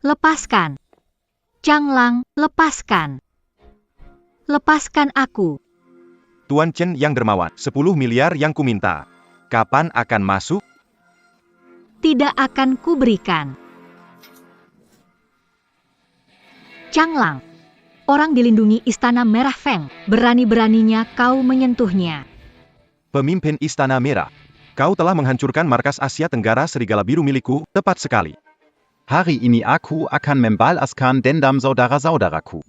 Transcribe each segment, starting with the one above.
Lepaskan. Changlang, lepaskan. Lepaskan aku. Tuan Chen yang dermawan, 10 miliar yang kuminta. Kapan akan masuk? Tidak akan kuberikan. Changlang. Orang dilindungi Istana Merah Feng. Berani-beraninya kau menyentuhnya. Pemimpin Istana Merah. Kau telah menghancurkan markas Asia Tenggara Serigala Biru milikku, tepat sekali. Hari ini aku akan membalaskan dendam saudara-saudaraku.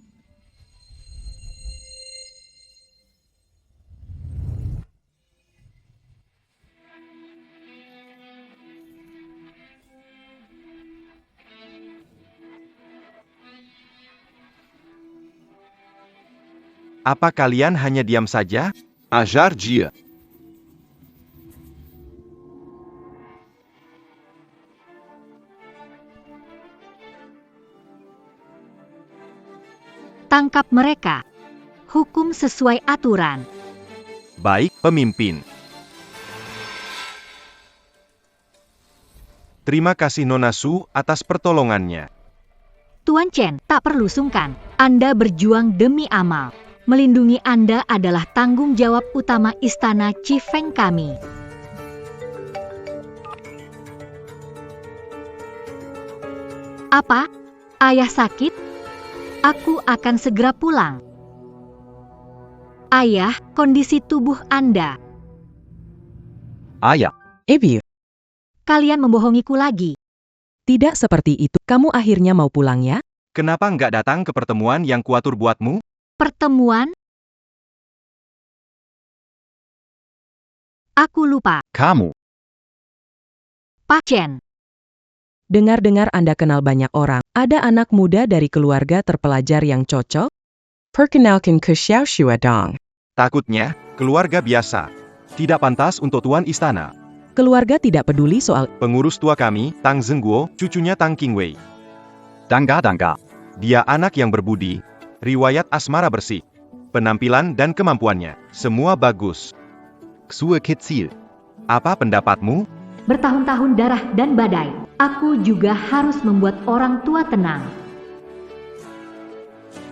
Apa kalian hanya diam saja? Ajar dia. Tangkap mereka. Hukum sesuai aturan. Baik, pemimpin. Terima kasih Nona Su atas pertolongannya. Tuan Chen, tak perlu sungkan. Anda berjuang demi amal. Melindungi Anda adalah tanggung jawab utama Istana Chifeng kami. Apa? Ayah sakit? Aku akan segera pulang. Ayah, kondisi tubuh Anda. Ayah, Ebi, Kalian membohongiku lagi. tidak seperti itu. Kamu akhirnya mau pulang ya? Kenapa nggak datang ke pertemuan yang kuatur buatmu? Pertemuan? Aku lupa. kamu. Pak Chen. Dengar-dengar Anda kenal banyak orang. Ada anak muda dari keluarga terpelajar yang cocok? Perkenalkan ke Xiao Xuedong. Takutnya, keluarga biasa. Tidak pantas untuk tuan istana. Keluarga tidak peduli soal Pengurus tua kami, Tang Zhengguo, cucunya Tang Qingwei. Dangga. Dia anak yang berbudi. Riwayat asmara bersih. Penampilan dan kemampuannya, semua bagus. Xue kecil. Apa pendapatmu? Bertahun-tahun darah dan badai. Aku juga harus membuat orang tua tenang.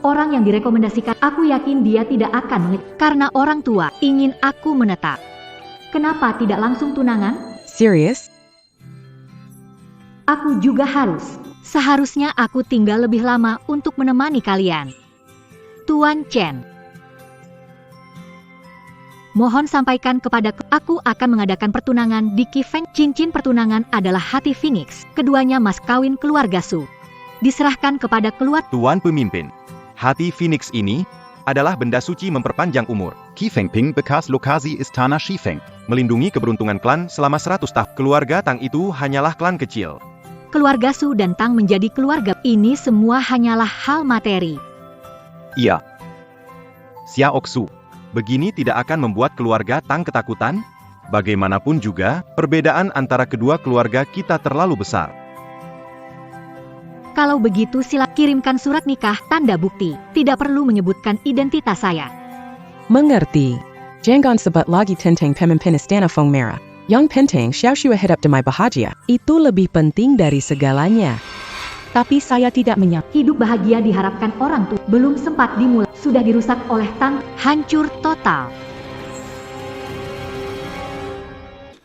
Orang yang direkomendasikan, aku yakin dia tidak akan karena orang tua ingin aku menetap. Kenapa tidak langsung tunangan? serius? Aku juga harus. Seharusnya aku tinggal lebih lama untuk menemani kalian. Tuan Chen. Mohon sampaikan kepada aku akan mengadakan pertunangan di Qifeng. Cincin pertunangan adalah hati Phoenix. Keduanya mas kawin keluarga Su. Diserahkan kepada keluarga. Tuan pemimpin. Hati Phoenix ini adalah benda suci memperpanjang umur. Qifeng Ping bekas lokasi Istana Shifeng. Melindungi keberuntungan klan selama 100 tahun. Keluarga Tang itu hanyalah klan kecil. Keluarga Su dan Tang menjadi keluarga. Ini semua hanyalah hal materi. Iya. Xiao Su. Begini tidak akan membuat keluarga Tang ketakutan? Bagaimanapun juga, perbedaan antara kedua keluarga kita terlalu besar. Kalau begitu sila kirimkan surat nikah tanda bukti. Tidak perlu menyebutkan identitas saya. Mengerti. Jangan sebut lagi tentang pemimpin Istana Feng Merah. Yang penting Xiao Xue hidup damai bahagia. Itu lebih penting dari segalanya. Tapi saya tidak menyangka. Hidup bahagia diharapkan orang tua. Belum sempat dimulai, sudah dirusak oleh Tang. Hancur total.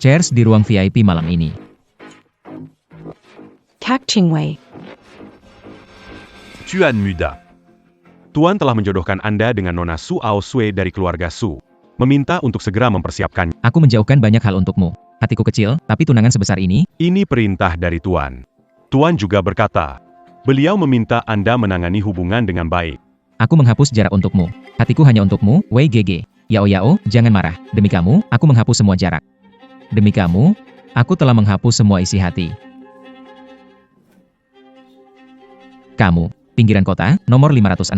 Cheers di ruang VIP malam ini. Kak Qingwei. Chuan Muda. Tuan telah menjodohkan Anda dengan Nona Su Ao Sui dari keluarga Su. Meminta untuk segera mempersiapkannya. Aku menjauhkan banyak hal untukmu. Hatiku kecil, tapi tunangan sebesar ini. Ini perintah dari Tuan. Tuan juga berkata, beliau meminta Anda menangani hubungan dengan baik. Aku menghapus jarak untukmu. Hatiku hanya untukmu, Wei Gege. Yao, jangan marah. Demi kamu, aku menghapus semua jarak. Demi kamu, aku telah menghapus semua isi hati. Kamu, pinggiran kota, nomor 506.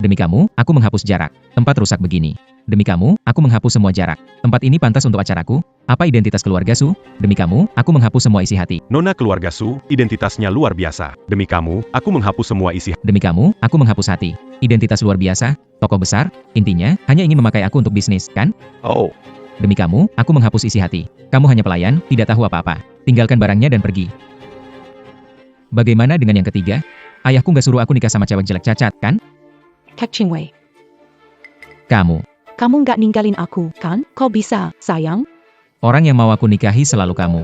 Demi kamu, aku menghapus jarak. Tempat rusak begini. Demi kamu, aku menghapus semua jarak. Tempat ini pantas untuk acaraku. Apa identitas keluarga Su? Demi kamu, aku menghapus semua isi hati. Nona keluarga Su, identitasnya luar biasa. Demi kamu, aku menghapus semua isi. Demi kamu, aku menghapus hati. Identitas luar biasa, toko besar, intinya, hanya ingin memakai aku untuk bisnis, kan? Oh. Demi kamu, aku menghapus isi hati. Kamu hanya pelayan, tidak tahu apa-apa. Tinggalkan barangnya dan pergi. Bagaimana dengan yang ketiga? Ayahku nggak suruh aku nikah sama cewek jelek cacat, kan? Kak Qingwei, Kamu. kamu nggak ninggalin aku, kan? Kok bisa, sayang? Orang yang mau aku nikahi selalu kamu.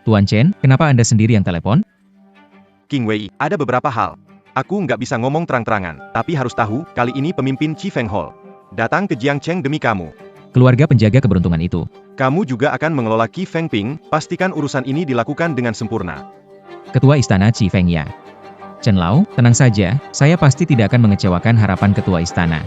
Tuan Chen, kenapa Anda sendiri yang telepon? King Wei, ada beberapa hal. Aku nggak bisa ngomong terang-terangan, tapi harus tahu, kali ini pemimpin Chifeng Hall datang ke Jiangcheng demi kamu. Keluarga penjaga keberuntungan itu. Kamu juga akan mengelola Qi Fengping, pastikan urusan ini dilakukan dengan sempurna. Ketua Istana Qi Feng Ya. Chen Lao, tenang saja, saya pasti tidak akan mengecewakan harapan Ketua Istana.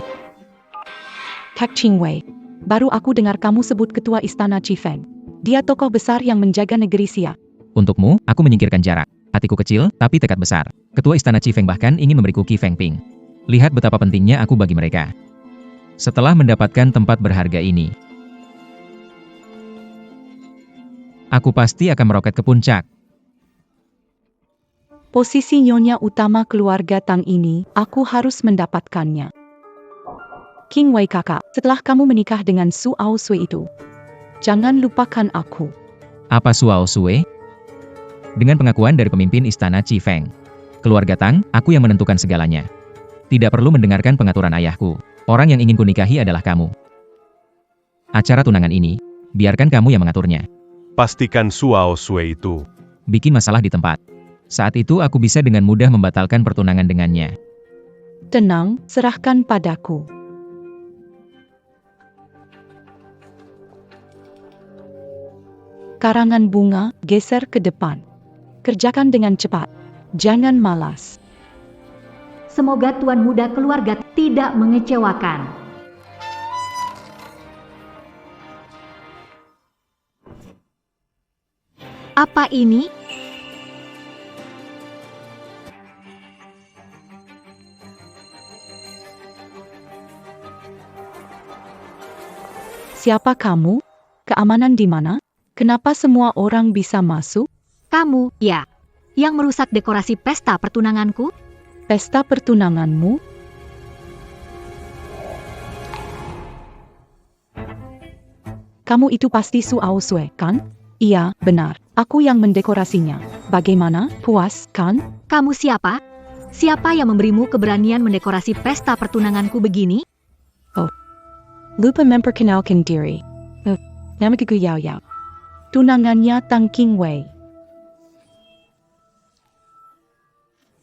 Kak Qingwei, baru aku dengar kamu sebut Ketua Istana Qifeng. Dia tokoh besar yang menjaga negeri Xia. Untukmu, aku menyingkirkan jarak. Hatiku kecil, tapi tekad besar. Ketua Istana Qi Feng bahkan ingin memberiku Qi Fengping. Lihat betapa pentingnya aku bagi mereka. Setelah mendapatkan tempat berharga ini, aku pasti akan meroket ke puncak. Posisi nyonya utama keluarga Tang ini, aku harus mendapatkannya. King Wei kakak, setelah kamu menikah dengan Su Ao Sui itu, jangan lupakan aku. Apa Suao Sue? Dengan pengakuan dari pemimpin Istana Qi Feng. Keluarga Tang, aku yang menentukan segalanya. Tidak perlu mendengarkan pengaturan ayahku. Orang yang ingin kunikahi adalah kamu. Acara tunangan ini, biarkan kamu yang mengaturnya. Pastikan Suao Sue itu. Bikin masalah di tempat. Saat itu aku bisa dengan mudah membatalkan pertunangan dengannya. Tenang, serahkan padaku. Karangan bunga, geser ke depan. Kerjakan dengan cepat. Jangan malas. Semoga tuan muda keluarga tidak mengecewakan. Apa ini? Siapa kamu? Keamanan di mana? Kenapa semua orang bisa masuk? Kamu, ya, yang merusak dekorasi pesta pertunanganku? Pesta pertunanganmu? Kamu itu pasti Su Ao Sue, kan? Iya, benar. Aku yang mendekorasinya. Bagaimana? Puas, kan? Kamu siapa? Siapa yang memberimu keberanian mendekorasi pesta pertunanganku begini? Lupa memperkenalkan diri. Namaku Yao Yao. Tunangannya Tang Qingwei.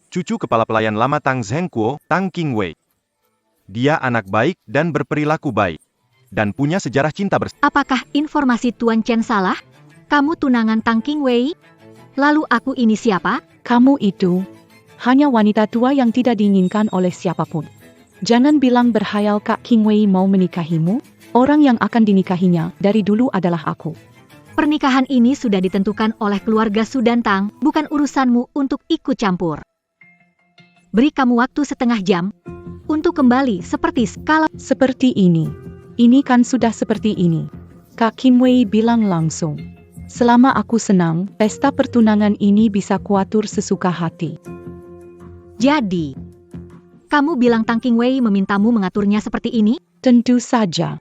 Cucu kepala pelayan lama Tang Zhengguo, Tang Qingwei. Dia anak baik dan berperilaku baik. Dan punya sejarah cinta bersama. Apakah informasi Tuan Chen salah? Kamu tunangan Tang Qingwei? Lalu aku ini siapa? Kamu itu hanya wanita tua yang tidak diinginkan oleh siapapun. Jangan bilang berhayal Kak Qingwei mau menikahimu. Orang yang akan dinikahinya dari dulu adalah aku. Pernikahan ini sudah ditentukan oleh keluarga Su dan Tang, bukan urusanmu untuk ikut campur. Beri kamu waktu setengah jam untuk kembali seperti skala. Seperti ini. Ini kan sudah seperti ini. Kak Qingwei bilang langsung. Selama aku senang, pesta pertunangan ini bisa kuatur sesuka hati. Jadi, kamu bilang Tang Qingwei memintamu mengaturnya seperti ini? Tentu saja.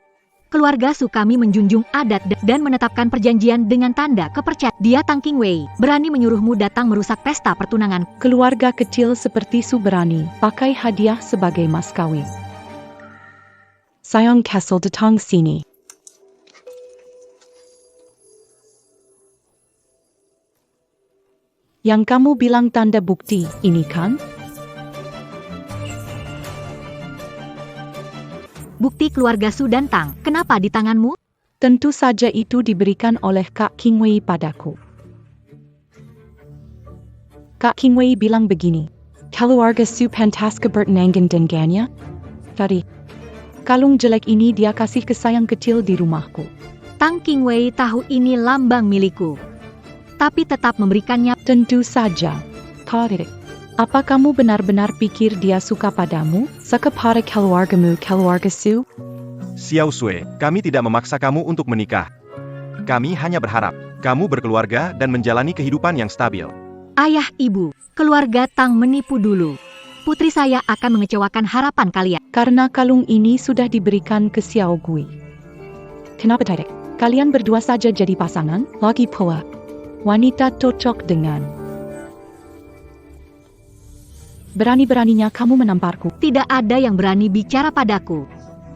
Keluarga Su kami menjunjung adat dan menetapkan perjanjian dengan tanda kepercayaan. Dia Tang Qingwei, berani menyuruhmu datang merusak pesta pertunangan. Keluarga kecil seperti Su berani pakai hadiah sebagai mas kawin. Sayang Castle datang sini. Yang kamu bilang tanda bukti, ini kan? Bukti keluarga Su dan Tang, kenapa di tanganmu? Tentu saja itu diberikan oleh Kak Qingwei padaku. Kak Qingwei bilang begini. Keluarga Su Pantaska bertenangan dengannya? Tadi, kalung jelek ini dia kasih ke sayang kecil di rumahku. Tang Qingwei tahu ini lambang milikku, tapi tetap memberikannya. Tentu saja. Tarik. Apa kamu benar-benar pikir dia suka padamu? Suka pada keluargamu, keluarga Su? Xiao Sue, kami tidak memaksa kamu untuk menikah. Kami hanya berharap kamu berkeluarga dan menjalani kehidupan yang stabil. Ayah ibu, keluarga Tang menipu dulu. Putri saya akan mengecewakan harapan kalian. Karena kalung ini sudah diberikan ke Xiao Gui. Kenapa tidak? Kalian berdua saja jadi pasangan? Lagi pula, wanita cocok dengan. Berani-beraninya kamu menamparku. Tidak ada yang berani bicara padaku.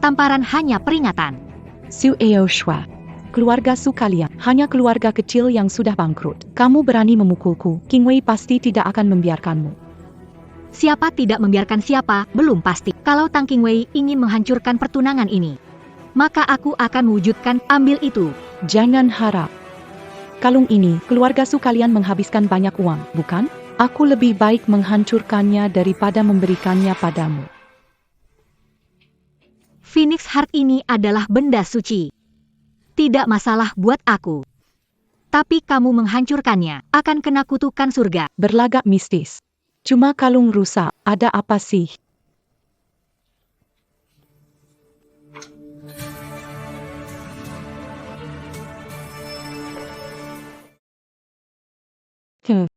Tamparan hanya peringatan. Su Eo Shua. Keluarga Su kalian hanya keluarga kecil yang sudah bangkrut. Kamu berani memukulku. King Wei pasti tidak akan membiarkanmu. Siapa tidak membiarkan siapa, belum pasti. Kalau Tang King Wei ingin menghancurkan pertunangan ini, maka aku akan mewujudkan, ambil itu. Jangan harap. Kalung ini, keluarga Su kalian menghabiskan banyak uang, bukan? Aku lebih baik menghancurkannya daripada memberikannya padamu. Phoenix Heart ini adalah benda suci. Tidak masalah buat aku. Tapi kamu menghancurkannya, akan kena kutukan surga. Berlagak mistis. Cuma kalung rusak, ada apa sih?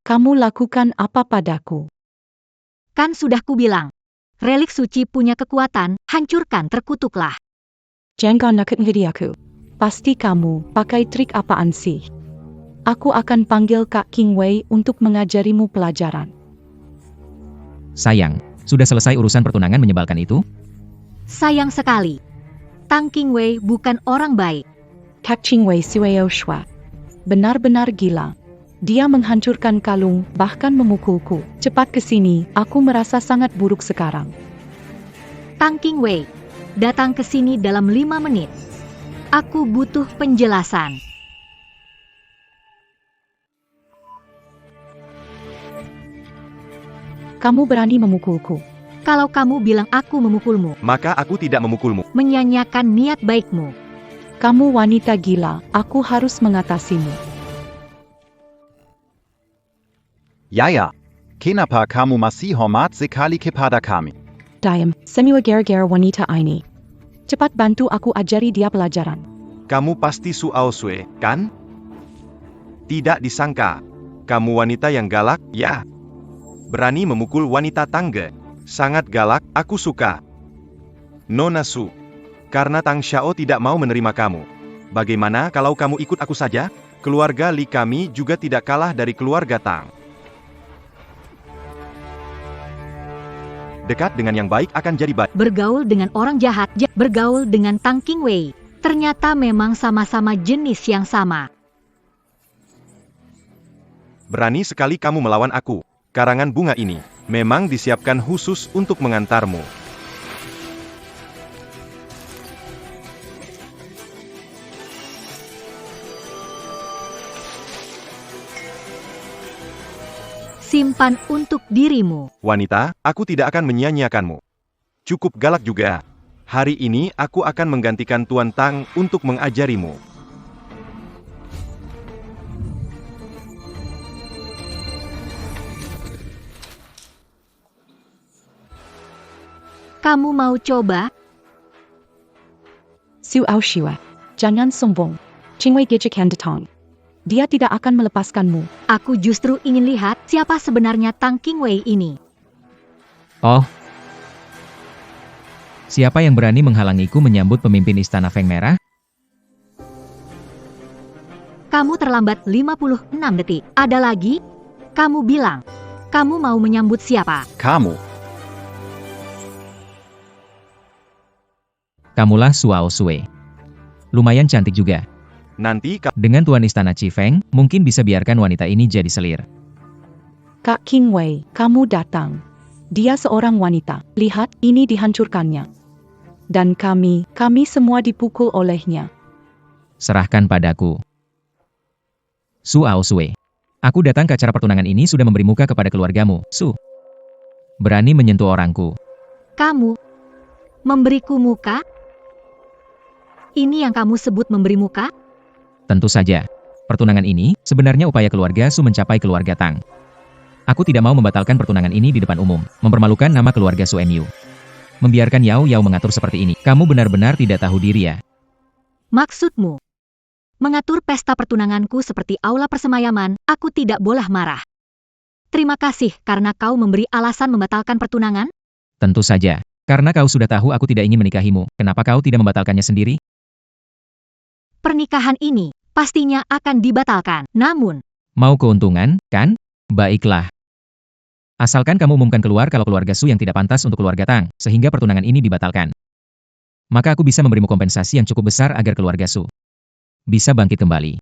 Kamu lakukan apa padaku? Kan sudah kubilang. Relik suci punya kekuatan, hancurkan terkutuklah. Jangan nakut-nakut aku. Pasti kamu pakai trik apaan sih? Aku akan panggil Kak King Wei untuk mengajarimu pelajaran. Sayang, sudah selesai urusan pertunangan menyebalkan itu? Sayang sekali. Tang King Wei bukan orang baik. Kak King Wei Sueo Shua. Benar-benar gila. Dia menghancurkan kalung, bahkan memukulku. Cepat ke sini, aku merasa sangat buruk sekarang. Tang King Wei, datang ke sini dalam 5 menit. Aku butuh penjelasan. Kamu berani memukulku. Kalau kamu bilang aku memukulmu, Maka aku tidak memukulmu. menyanyiakan niat baikmu. Kamu wanita gila, aku harus mengatasimu. Ya. Kenapa kamu masih hormat sekali kepada kami? Diam, semua gara-gara wanita ini. Cepat bantu aku ajari dia pelajaran. Kamu pasti Su Aosue, kan? Tidak disangka. Kamu wanita yang galak, ya. Berani memukul wanita tangga. Sangat galak, aku suka. Nona Su. Karena Tang Xiao tidak mau menerima kamu. Bagaimana kalau kamu ikut aku saja? Keluarga Li kami juga tidak kalah dari keluarga Tang. Dekat dengan yang baik akan jadi baik. Bergaul dengan orang jahat, bergaul dengan Tang King Wei. Ternyata memang sama-sama jenis yang sama. Berani sekali kamu melawan aku. Karangan bunga ini memang disiapkan khusus untuk mengantarmu. Simpan untuk dirimu. Wanita, aku tidak akan menyia-nyiakanmu. Cukup galak juga. Hari ini aku akan menggantikan Tuan Tang untuk mengajarimu. Kamu mau coba? Su Aoshiwa, jangan sombong. King Wei gejekan datang. Dia tidak akan melepaskanmu. Aku justru ingin lihat siapa sebenarnya Tang King Wei ini. Oh. Siapa yang berani menghalangiku menyambut pemimpin Istana Feng Merah? Kamu terlambat 56 detik. Ada lagi? Kamu bilang. Kamu mau menyambut siapa? Kamu. Kamulah Suao Sue. Lumayan cantik juga. Nanti Dengan Tuan Istana Chifeng, mungkin bisa biarkan wanita ini jadi selir. Kak King Wei, kamu datang. Dia seorang wanita. Lihat, ini dihancurkannya. Dan kami semua dipukul olehnya. Serahkan padaku. Suao Sue. Aku datang ke acara pertunangan ini sudah memberi muka kepada keluargamu, Su. Berani menyentuh orangku. Kamu memberiku muka? Ini yang kamu sebut memberi muka? Tentu saja. Pertunangan ini, sebenarnya upaya keluarga Su mencapai keluarga Tang. Aku tidak mau membatalkan pertunangan ini di depan umum, mempermalukan nama keluarga Su Mu. Membiarkan Yao Yao mengatur seperti ini. Kamu benar-benar tidak tahu diri ya. Maksudmu? Mengatur pesta pertunanganku seperti aula persemayaman, aku tidak boleh marah. Terima kasih karena kau memberi alasan membatalkan pertunangan. Tentu saja. Karena kau sudah tahu aku tidak ingin menikahimu, kenapa kau tidak membatalkannya sendiri? Pernikahan ini pastinya akan dibatalkan. Namun, Mau keuntungan, kan? Baiklah. Asalkan kamu umumkan keluar kalau keluarga Su yang tidak pantas untuk keluarga Tang, sehingga pertunangan ini dibatalkan. Maka aku bisa memberimu kompensasi yang cukup besar agar keluarga Su bisa bangkit kembali.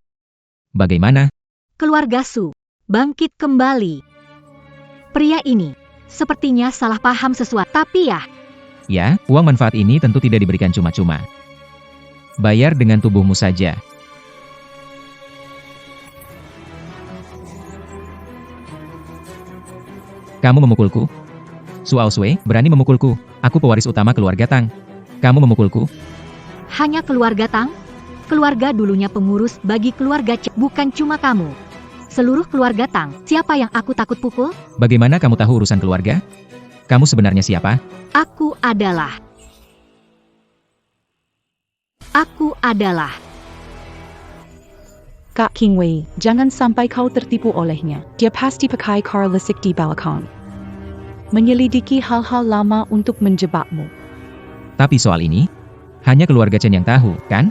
Bagaimana? keluarga Su bangkit kembali. Pria ini sepertinya salah paham sesuatu, tapi ya, Ya, uang manfaat ini tentu tidak diberikan cuma-cuma. Bayar dengan tubuhmu saja. Kamu memukulku? Su Aoswei berani memukulku. Aku pewaris utama keluarga Tang. Kamu memukulku? hanya keluarga Tang. Keluarga dulunya pengurus bagi keluarga Cek, bukan cuma kamu. Seluruh keluarga Tang, siapa yang aku takut pukul? Bagaimana kamu tahu urusan keluarga? Kamu sebenarnya siapa? Aku adalah Kak Qingwei, jangan sampai kau tertipu olehnya. Dia pasti pakai car listrik di balkon. Menyelidiki hal-hal lama untuk menjebakmu. Tapi soal ini, hanya keluarga Chen yang tahu, kan?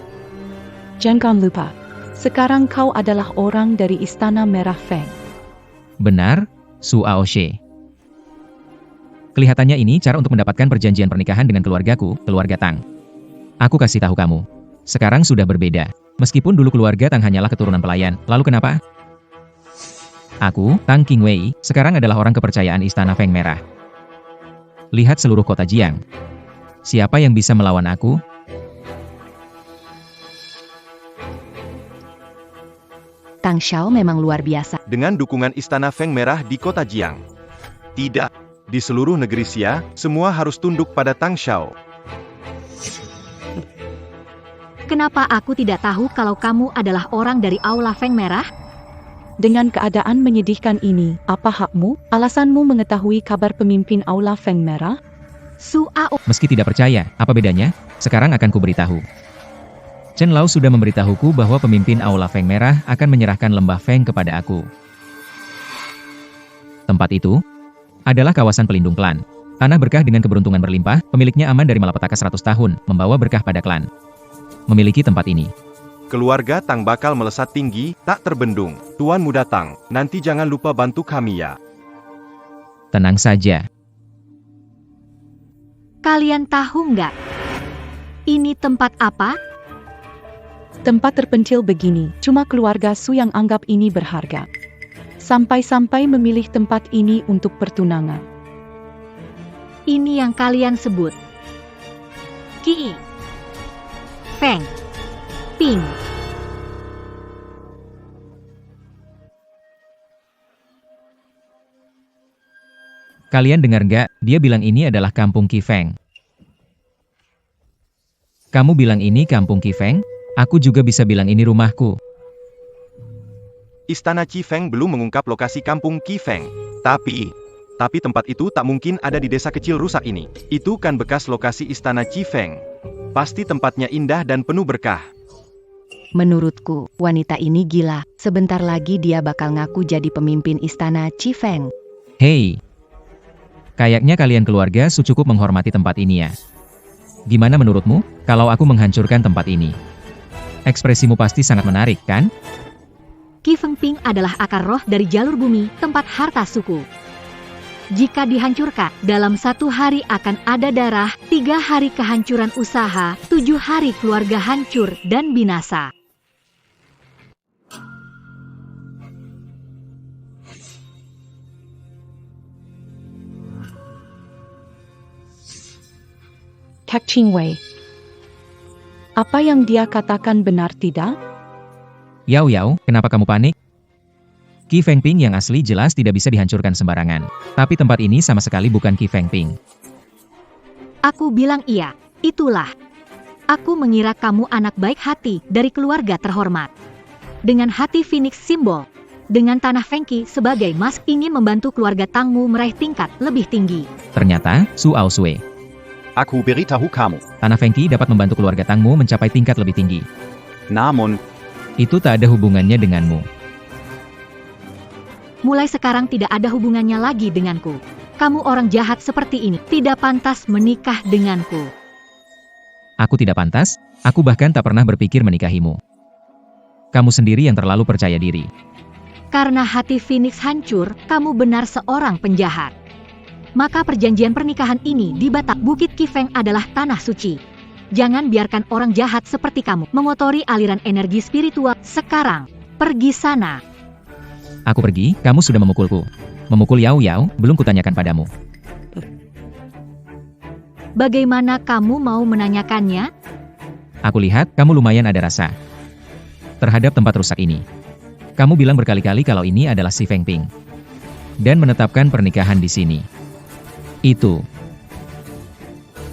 Jangan lupa, sekarang kau adalah orang dari Istana Merah Feng. Benar, Su Aoshe. Kelihatannya ini cara untuk mendapatkan perjanjian pernikahan dengan keluargaku, keluarga Tang. Aku kasih tahu kamu. Sekarang sudah berbeda. Meskipun dulu keluarga Tang hanyalah keturunan pelayan, lalu kenapa? Aku, Tang Qingwei, sekarang adalah orang kepercayaan Istana Feng Merah. Lihat seluruh kota Jiang. Siapa yang bisa melawan aku? Tang Xiao memang luar biasa. Dengan dukungan Istana Feng Merah di kota Jiang. Tidak. Di seluruh negeri Xia, semua harus tunduk pada Tang Xiao. Kenapa aku tidak tahu kalau kamu adalah orang dari Aula Feng Merah? Dengan keadaan menyedihkan ini, apa hakmu? Alasanmu mengetahui kabar pemimpin Aula Feng Merah? Su Ao. Meski tidak percaya, apa bedanya? Sekarang akan kuberitahu. Chen Lao sudah memberitahuku bahwa pemimpin Aula Feng Merah akan menyerahkan lembah Feng kepada aku. Tempat itu adalah kawasan pelindung klan. Tanah berkah dengan keberuntungan berlimpah, pemiliknya aman dari malapetaka 100 tahun, membawa berkah pada klan. Memiliki tempat ini. Keluarga Tang bakal melesat tinggi, tak terbendung. Tuan Muda Tang, nanti jangan lupa bantu kami ya. Tenang saja. Kalian tahu nggak? Ini tempat apa? Tempat terpencil begini, cuma keluarga Su yang anggap ini berharga. Sampai-sampai memilih tempat ini untuk pertunangan. Ini yang kalian sebut Qi Feng Ping. Kalian dengar nggak? Dia bilang ini adalah kampung Qi Feng. Kamu bilang ini kampung Qi Feng? Aku juga bisa bilang ini rumahku. Istana Qi Feng belum mengungkap lokasi kampung Qi Feng. Tapi tempat itu tak mungkin ada di desa kecil rusak ini. Itu kan bekas lokasi Istana Qi Feng. Pasti tempatnya indah dan penuh berkah. Menurutku, wanita ini gila. Sebentar lagi dia bakal ngaku jadi pemimpin Istana Qi Feng. Hei. Kayaknya kalian keluarga Su cukup menghormati tempat ini ya. Gimana menurutmu, kalau aku menghancurkan tempat ini? Ekspresimu pasti sangat menarik, kan? Qi Feng Ping adalah akar roh dari jalur bumi, tempat harta suku. Jika dihancurkan, dalam 1 hari akan ada darah, 3 hari kehancuran usaha, 7 hari keluarga hancur dan binasa. Kak Qingwei, apa yang dia katakan benar tidak? Yao Yao, kenapa kamu panik? Qi Feng Ping yang asli jelas tidak bisa dihancurkan sembarangan. Tapi tempat ini sama sekali bukan Qi Feng Ping. Aku bilang iya, itulah. Aku mengira kamu anak baik hati dari keluarga terhormat. Dengan hati Phoenix simbol, dengan tanah Fengqi sebagai mas, ingin membantu keluarga Tangmu meraih tingkat lebih tinggi. Ternyata, Su Aoswei. Aku beritahu kamu. Tanah Fengqi dapat membantu keluarga Tangmu mencapai tingkat lebih tinggi. Namun, Itu tak ada hubungannya denganmu. mulai sekarang tidak ada hubungannya lagi denganku. Kamu orang jahat seperti ini, tidak pantas menikah denganku. Aku tidak pantas, aku bahkan tak pernah berpikir menikahimu. Kamu sendiri yang terlalu percaya diri. Karena hati Phoenix hancur, kamu benar seorang penjahat. Maka perjanjian pernikahan ini dibatalkan. Bukit Kifeng adalah tanah suci. Jangan biarkan orang jahat seperti kamu mengotori aliran energi spiritual. Sekarang, pergi sana. Aku pergi, kamu sudah memukulku. Memukul Yao Yao, belum kutanyakan padamu. Bagaimana kamu mau menanyakannya? Aku lihat, kamu lumayan ada rasa terhadap tempat rusak ini. Kamu bilang berkali-kali kalau ini adalah si Feng Ping. Dan menetapkan pernikahan di sini. Itu.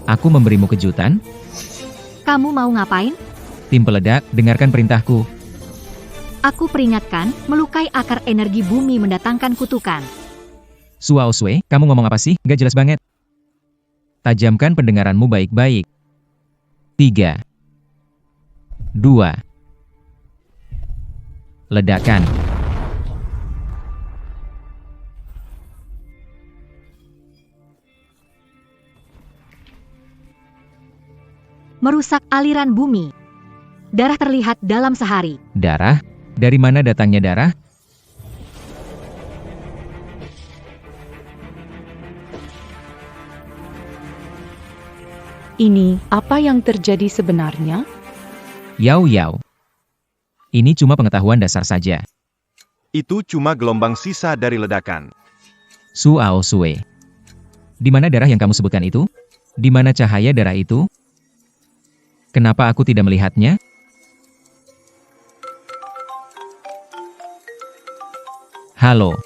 Aku memberimu kejutan? Kamu mau ngapain? Tim peledak, dengarkan perintahku. Aku peringatkan, melukai akar energi bumi mendatangkan kutukan. Suao Sui, kamu ngomong apa sih? Gak jelas banget. Tajamkan pendengaranmu baik-baik. 3, 2, ledakan. Merusak aliran bumi. Darah terlihat dalam sehari. Darah? Dari mana datangnya darah? Ini, apa yang terjadi sebenarnya? Yao Yao. Ini cuma pengetahuan dasar saja. Itu cuma gelombang sisa dari ledakan. Suao Sui. Di mana darah yang kamu sebutkan itu? Di mana cahaya darah itu? Kenapa aku tidak melihatnya? Halo.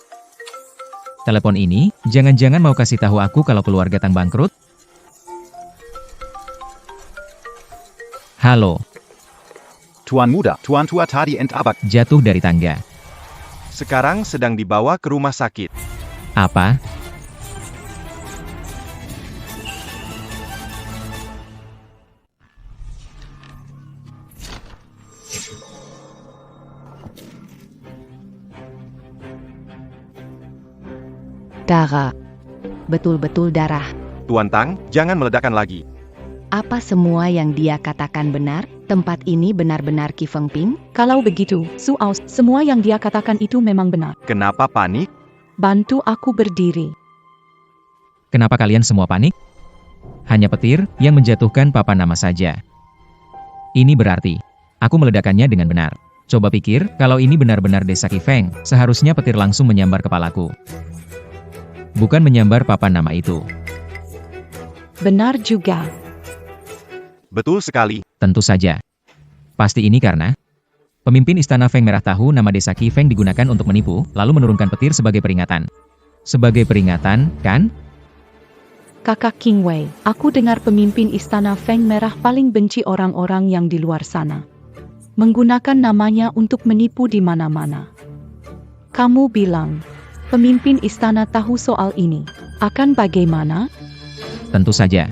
Telepon ini, jangan-jangan mau kasih tahu aku kalau keluarga Tang bangkrut? Halo. Tuan muda, Tuan tua tadi entabak. Jatuh dari tangga. Sekarang sedang dibawa ke rumah sakit. Apa? Darah. Betul-betul darah. Tuan Tang, jangan meledakkan lagi. Apa semua yang dia katakan benar? Tempat ini benar-benar Ki Feng Ping? Kalau begitu, Suao, semua yang dia katakan itu memang benar. Kenapa panik? Bantu aku berdiri. Kenapa kalian semua panik? Hanya petir yang menjatuhkan papan nama saja. Ini berarti, aku meledakannya dengan benar. Coba pikir, kalau ini benar-benar desa Kifeng, seharusnya petir langsung menyambar kepalaku. Bukan menyambar papan nama itu. Benar juga. Betul sekali. Tentu saja. Pasti ini karena pemimpin istana Feng Merah tahu nama desa Kifeng digunakan untuk menipu, lalu menurunkan petir sebagai peringatan. Sebagai peringatan, kan? Kakak King Wei, aku dengar pemimpin istana Feng Merah paling benci orang-orang yang di luar sana. Menggunakan namanya untuk menipu di mana-mana. Kamu bilang, pemimpin istana tahu soal ini. Akan bagaimana? Tentu saja.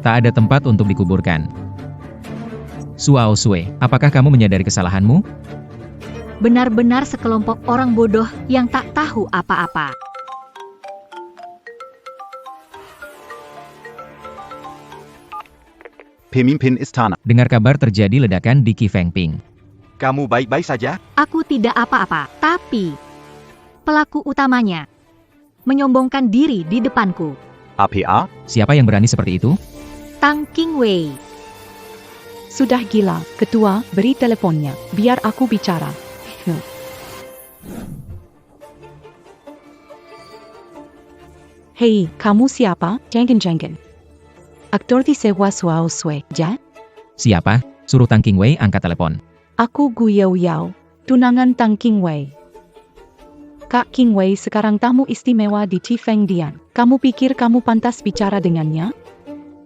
Tak ada tempat untuk dikuburkan. Suao Sui, apakah kamu menyadari kesalahanmu? Benar-benar sekelompok orang bodoh yang tak tahu apa-apa. Pemimpin istana. Dengar kabar terjadi ledakan di Kifeng Ping. Kamu baik-baik saja? Aku tidak apa-apa, tapi pelaku utamanya menyombongkan diri di depanku. APA? Siapa yang berani seperti itu? Tang King Wei. Sudah gila, ketua, beri teleponnya, biar aku bicara. Hei, kamu siapa? Jengken. Aktor disewa Suao Sui, ja? Siapa? Suruh Tang King Wei angkat telepon. Aku Gu Yao Yao, tunangan Tang King Wei. Kak King Wei sekarang tamu istimewa di Kifeng Dian. Kamu pikir kamu pantas bicara dengannya?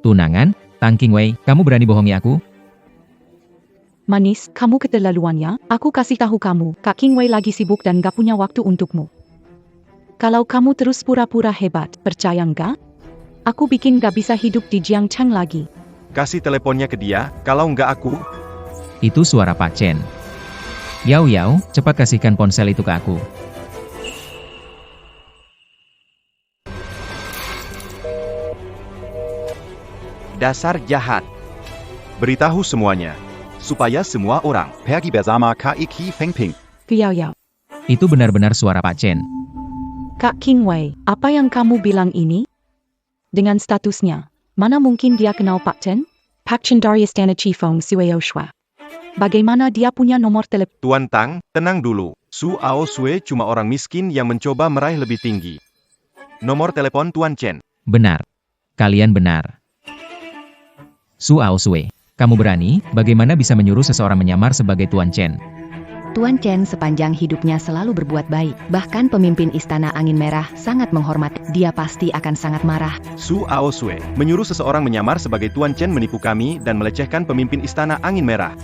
Tunangan? Tang King Wei, kamu berani bohongi aku? Manis, kamu keterlaluannya. Aku kasih tahu kamu, Kak King Wei lagi sibuk dan gak punya waktu untukmu. Kalau kamu terus pura-pura hebat, percaya nggak? Aku bikin gak bisa hidup di Jiangcheng lagi. Kasih teleponnya ke dia, kalau nggak aku. Itu suara Pak Chen. Yao Yao, cepat kasihkan ponsel itu ke aku. Dasar jahat. Beritahu semuanya, supaya semua orang. Pergi bersama Ki Fengping. Yao Yao. Itu benar-benar suara Pak Chen. Kak Qingwei, apa yang kamu bilang ini? Dengan statusnya, mana mungkin dia kenal Pak Chen? Pak Chen dari Istana Qifeng Sueo Shua. Bagaimana dia punya nomor telepon? Tuan Tang, tenang dulu. Su Ao Sui cuma orang miskin yang mencoba meraih lebih tinggi. Nomor telepon Tuan Chen. Benar. Kalian benar. Su Ao Sui, kamu berani? Bagaimana bisa menyuruh seseorang menyamar sebagai Tuan Chen? Tuan Chen sepanjang hidupnya selalu berbuat baik. Bahkan pemimpin Istana Angin Merah sangat menghormati. Dia pasti akan sangat marah. Su Ao Sui menyuruh seseorang menyamar sebagai Tuan Chen menipu kami dan melecehkan pemimpin Istana Angin Merah.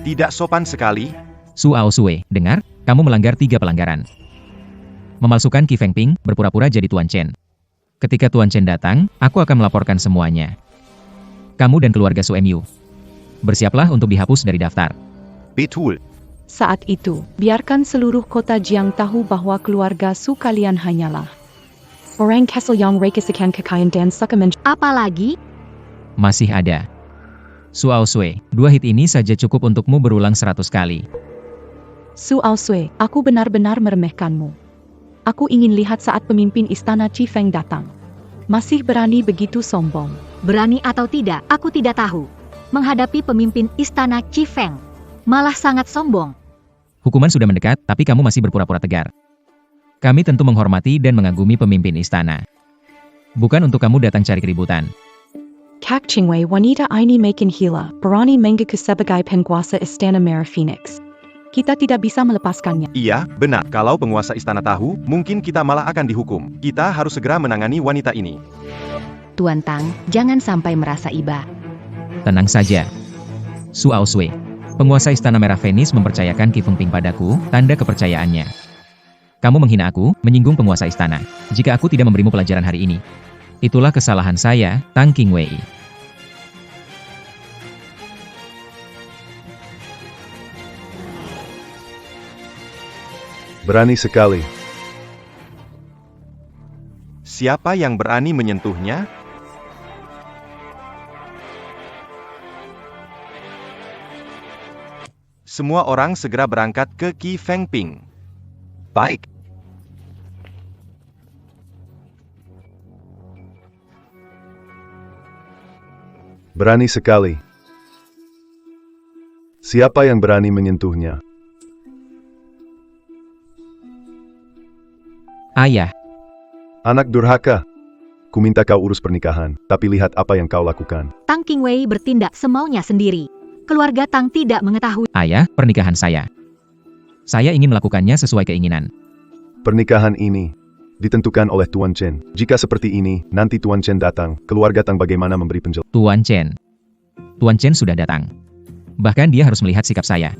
Tidak sopan sekali. Su Ao Sui, dengar, kamu melanggar 3 pelanggaran. Memalsukan Qi Fengping, berpura-pura jadi Tuan Chen. Ketika Tuan Chen datang, aku akan melaporkan semuanya. Kamu dan keluarga Su Mu. Bersiaplah untuk dihapus dari daftar. Betul. Saat itu, biarkan seluruh kota Jiang tahu bahwa keluarga Su kalian hanyalah orang Castle yang rekesikan kekayaan dan suka Apalagi? Masih ada. Su Ao Sui, 2 hit ini saja cukup untukmu berulang 100 kali. Su Ao Sui, aku benar-benar meremehkanmu. Aku ingin lihat saat pemimpin Istana Qifeng datang. Masih berani begitu sombong. Berani atau tidak, aku tidak tahu. Menghadapi pemimpin Istana Qifeng, malah sangat sombong. Hukuman sudah mendekat, tapi kamu masih berpura-pura tegar. Kami tentu menghormati dan mengagumi pemimpin istana. Bukan untuk kamu datang cari keributan. Kak Qingwei, wanita ini makin hila, berani mengaku sebagai penguasa Istana Merah Phoenix. Kita tidak bisa melepaskannya. Iya, benar. Kalau penguasa istana tahu, mungkin kita malah akan dihukum. Kita harus segera menangani wanita ini. Tuan Tang, jangan sampai merasa iba. Tenang saja. Su Ao Sui, penguasa Istana Merah Phoenix mempercayakan Qi Fengping padaku, tanda kepercayaannya. Kamu menghina aku, menyinggung penguasa istana. Jika aku tidak memberimu pelajaran hari ini, itulah kesalahan saya, Tang Qingwei. Berani sekali. Siapa yang berani menyentuhnya? Semua orang segera berangkat ke Qi Fengping. Baik. Berani sekali. Siapa yang berani menyentuhnya? Ayah, Anak durhaka. Ku minta kau urus pernikahan, tapi lihat apa yang kau lakukan. Tang Qingwei bertindak semaunya sendiri. Keluarga Tang tidak mengetahui. ayah, pernikahan saya. Saya ingin melakukannya sesuai keinginan. Pernikahan ini ditentukan oleh Tuan Chen. Jika seperti ini, nanti Tuan Chen datang, keluarga Tang bagaimana memberi penjelasan? Tuan Chen. Tuan Chen sudah datang. Bahkan dia harus melihat sikap saya.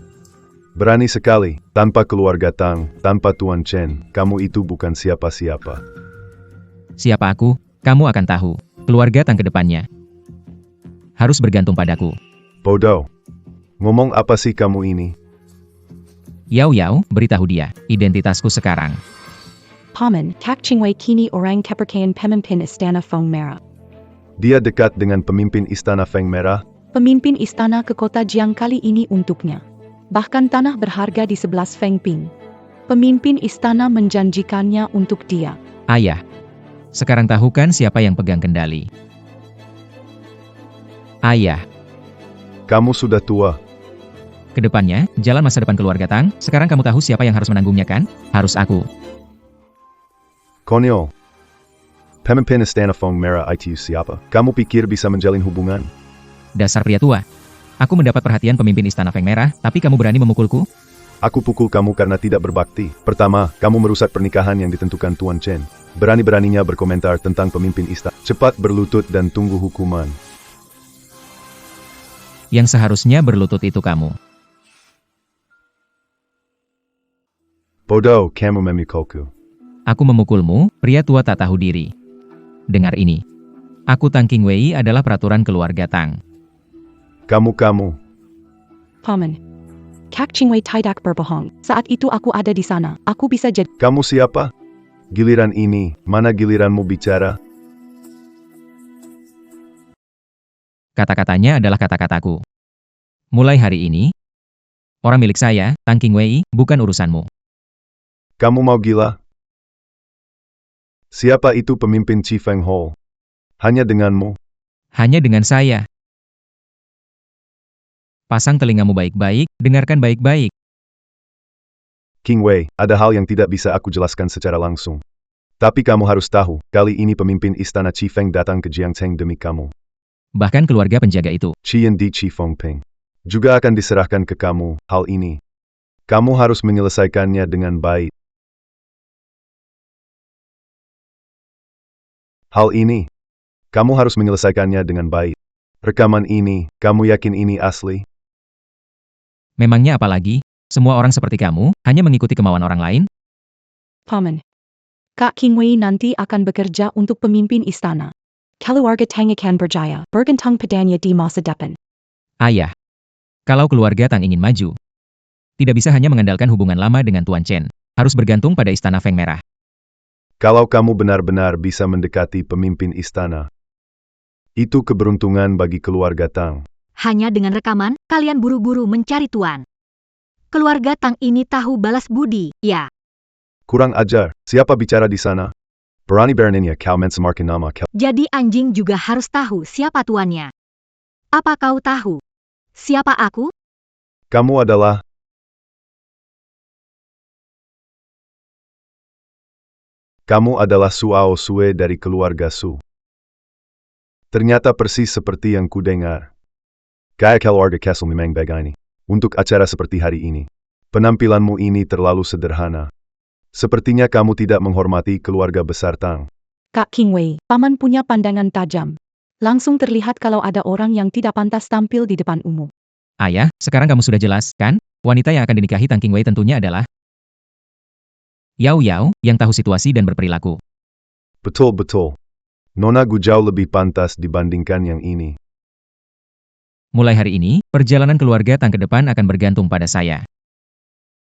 Berani sekali. Tanpa keluarga Tang, tanpa Tuan Chen, kamu itu bukan siapa-siapa. Siapa aku, kamu akan tahu. Keluarga Tang ke depannya harus bergantung padaku. Bodoh. Ngomong apa sih kamu ini? Yao Yao, beritahu dia, identitasku sekarang. Paman, Kak Qingwei kini orang kepercayaan pemimpin Istana Feng Merah. Dia dekat dengan pemimpin Istana Feng Merah. Pemimpin istana ke kota Jiang kali ini untuknya. Bahkan tanah berharga di 11 Fengping. Pemimpin istana menjanjikannya untuk dia. Ayah, sekarang tahu kan siapa yang pegang kendali? Ayah, Kamu sudah tua. kedepannya, jalan masa depan keluarga Tang, sekarang kamu tahu siapa yang harus menanggungnya kan? Harus aku. Konyol. Pemimpin Istana Feng Merah itu siapa? Kamu pikir bisa menjalin hubungan? Dasar pria tua. Aku mendapat perhatian pemimpin Istana Feng Merah, tapi kamu berani memukulku? Aku pukul kamu karena tidak berbakti. Pertama, kamu merusak pernikahan yang ditentukan Tuan Chen. Berani-beraninya berkomentar tentang pemimpin istana. Cepat berlutut dan tunggu hukuman. Yang seharusnya berlutut itu kamu. Bodoh, kamu memukulku. Aku memukulmu, pria tua tak tahu diri. Dengar ini. Aku Tang Qingwei adalah peraturan keluarga Tang. Kamu. Paman, Kak Qingwei tidak berbohong. Saat itu aku ada di sana. Aku bisa jadi... Kamu siapa? Giliran ini, mana giliranmu bicara? Kata-katanya adalah kata-kataku. Mulai hari ini, orang milik saya, Tang Qingwei, bukan urusanmu. Kamu mau gila? Siapa itu pemimpin Chifeng Hall? Hanya denganmu? Hanya dengan saya. Pasang telingamu baik-baik, dengarkan baik-baik. King Wei, ada hal yang tidak bisa aku jelaskan secara langsung. Tapi kamu harus tahu, kali ini pemimpin istana Chifeng datang ke Jiangcheng demi kamu. Bahkan keluarga penjaga itu. Qian di Chifengping juga akan diserahkan ke kamu. Hal ini, kamu harus menyelesaikannya dengan baik. Hal ini, kamu harus menyelesaikannya dengan baik. Rekaman ini, kamu yakin ini asli? Memangnya apa lagi? Semua orang seperti kamu, hanya mengikuti kemauan orang lain? Paman, Kak Qingwei nanti akan bekerja untuk pemimpin istana. Keluarga Tang akan berjaya, bergantung padanya di masa depan. Ayah, kalau keluarga Tang ingin maju, tidak bisa hanya mengandalkan hubungan lama dengan Tuan Chen. Harus bergantung pada istana Feng Merah. Kalau kamu benar-benar bisa mendekati pemimpin istana, itu keberuntungan bagi keluarga Tang. Hanya dengan rekaman, kalian buru-buru mencari tuan. Keluarga Tang ini tahu balas budi, ya. Kurang ajar, siapa bicara di sana? Berani beraninya kau mencemarkan nama kau. Jadi anjing juga harus tahu siapa tuannya. Apa kau tahu siapa aku? Kamu adalah... Kamu adalah Su Aosue dari keluarga Su. Ternyata persis seperti yang kudengar. Kayak keluarga Kessel memang begini. Untuk acara seperti hari ini, penampilanmu ini terlalu sederhana. Sepertinya kamu tidak menghormati keluarga besar Tang. Kak Qingwei, Paman punya pandangan tajam. Langsung terlihat kalau ada orang yang tidak pantas tampil di depan umum. Ayah, sekarang kamu sudah jelas, kan? Wanita yang akan dinikahi Tang Qingwei tentunya adalah Yao Yao, yang tahu situasi dan berperilaku. Betul-betul. Nona Gu jauh lebih pantas dibandingkan yang ini. Mulai hari ini, perjalanan keluarga Tang ke depan akan bergantung pada saya.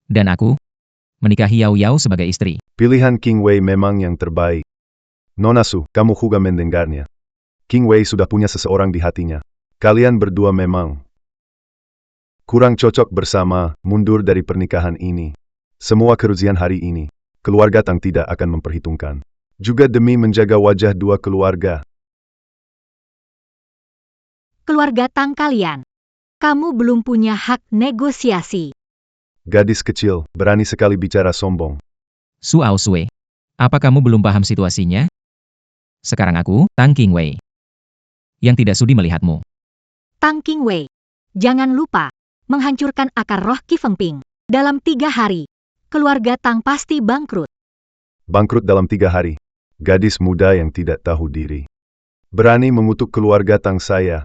Dan aku, menikahi Yao Yao sebagai istri. Pilihan King Wei memang yang terbaik. Nona Su, kamu juga mendengarnya. King Wei sudah punya seseorang di hatinya. Kalian berdua memang kurang cocok bersama, mundur dari pernikahan ini. Semua kerugian hari ini, keluarga Tang tidak akan memperhitungkan. Juga demi menjaga wajah dua keluarga. Keluarga Tang kalian. Kamu belum punya hak negosiasi. Gadis kecil, berani sekali bicara sombong. Su Aosue, apa kamu belum paham situasinya? Sekarang aku, Tang Qingwei, yang tidak sudi melihatmu. Tang Qingwei, jangan lupa menghancurkan akar roh Qi Fengping. Dalam 3 hari, keluarga Tang pasti bangkrut. Bangkrut dalam 3 hari. Gadis muda yang tidak tahu diri. Berani mengutuk keluarga Tang saya.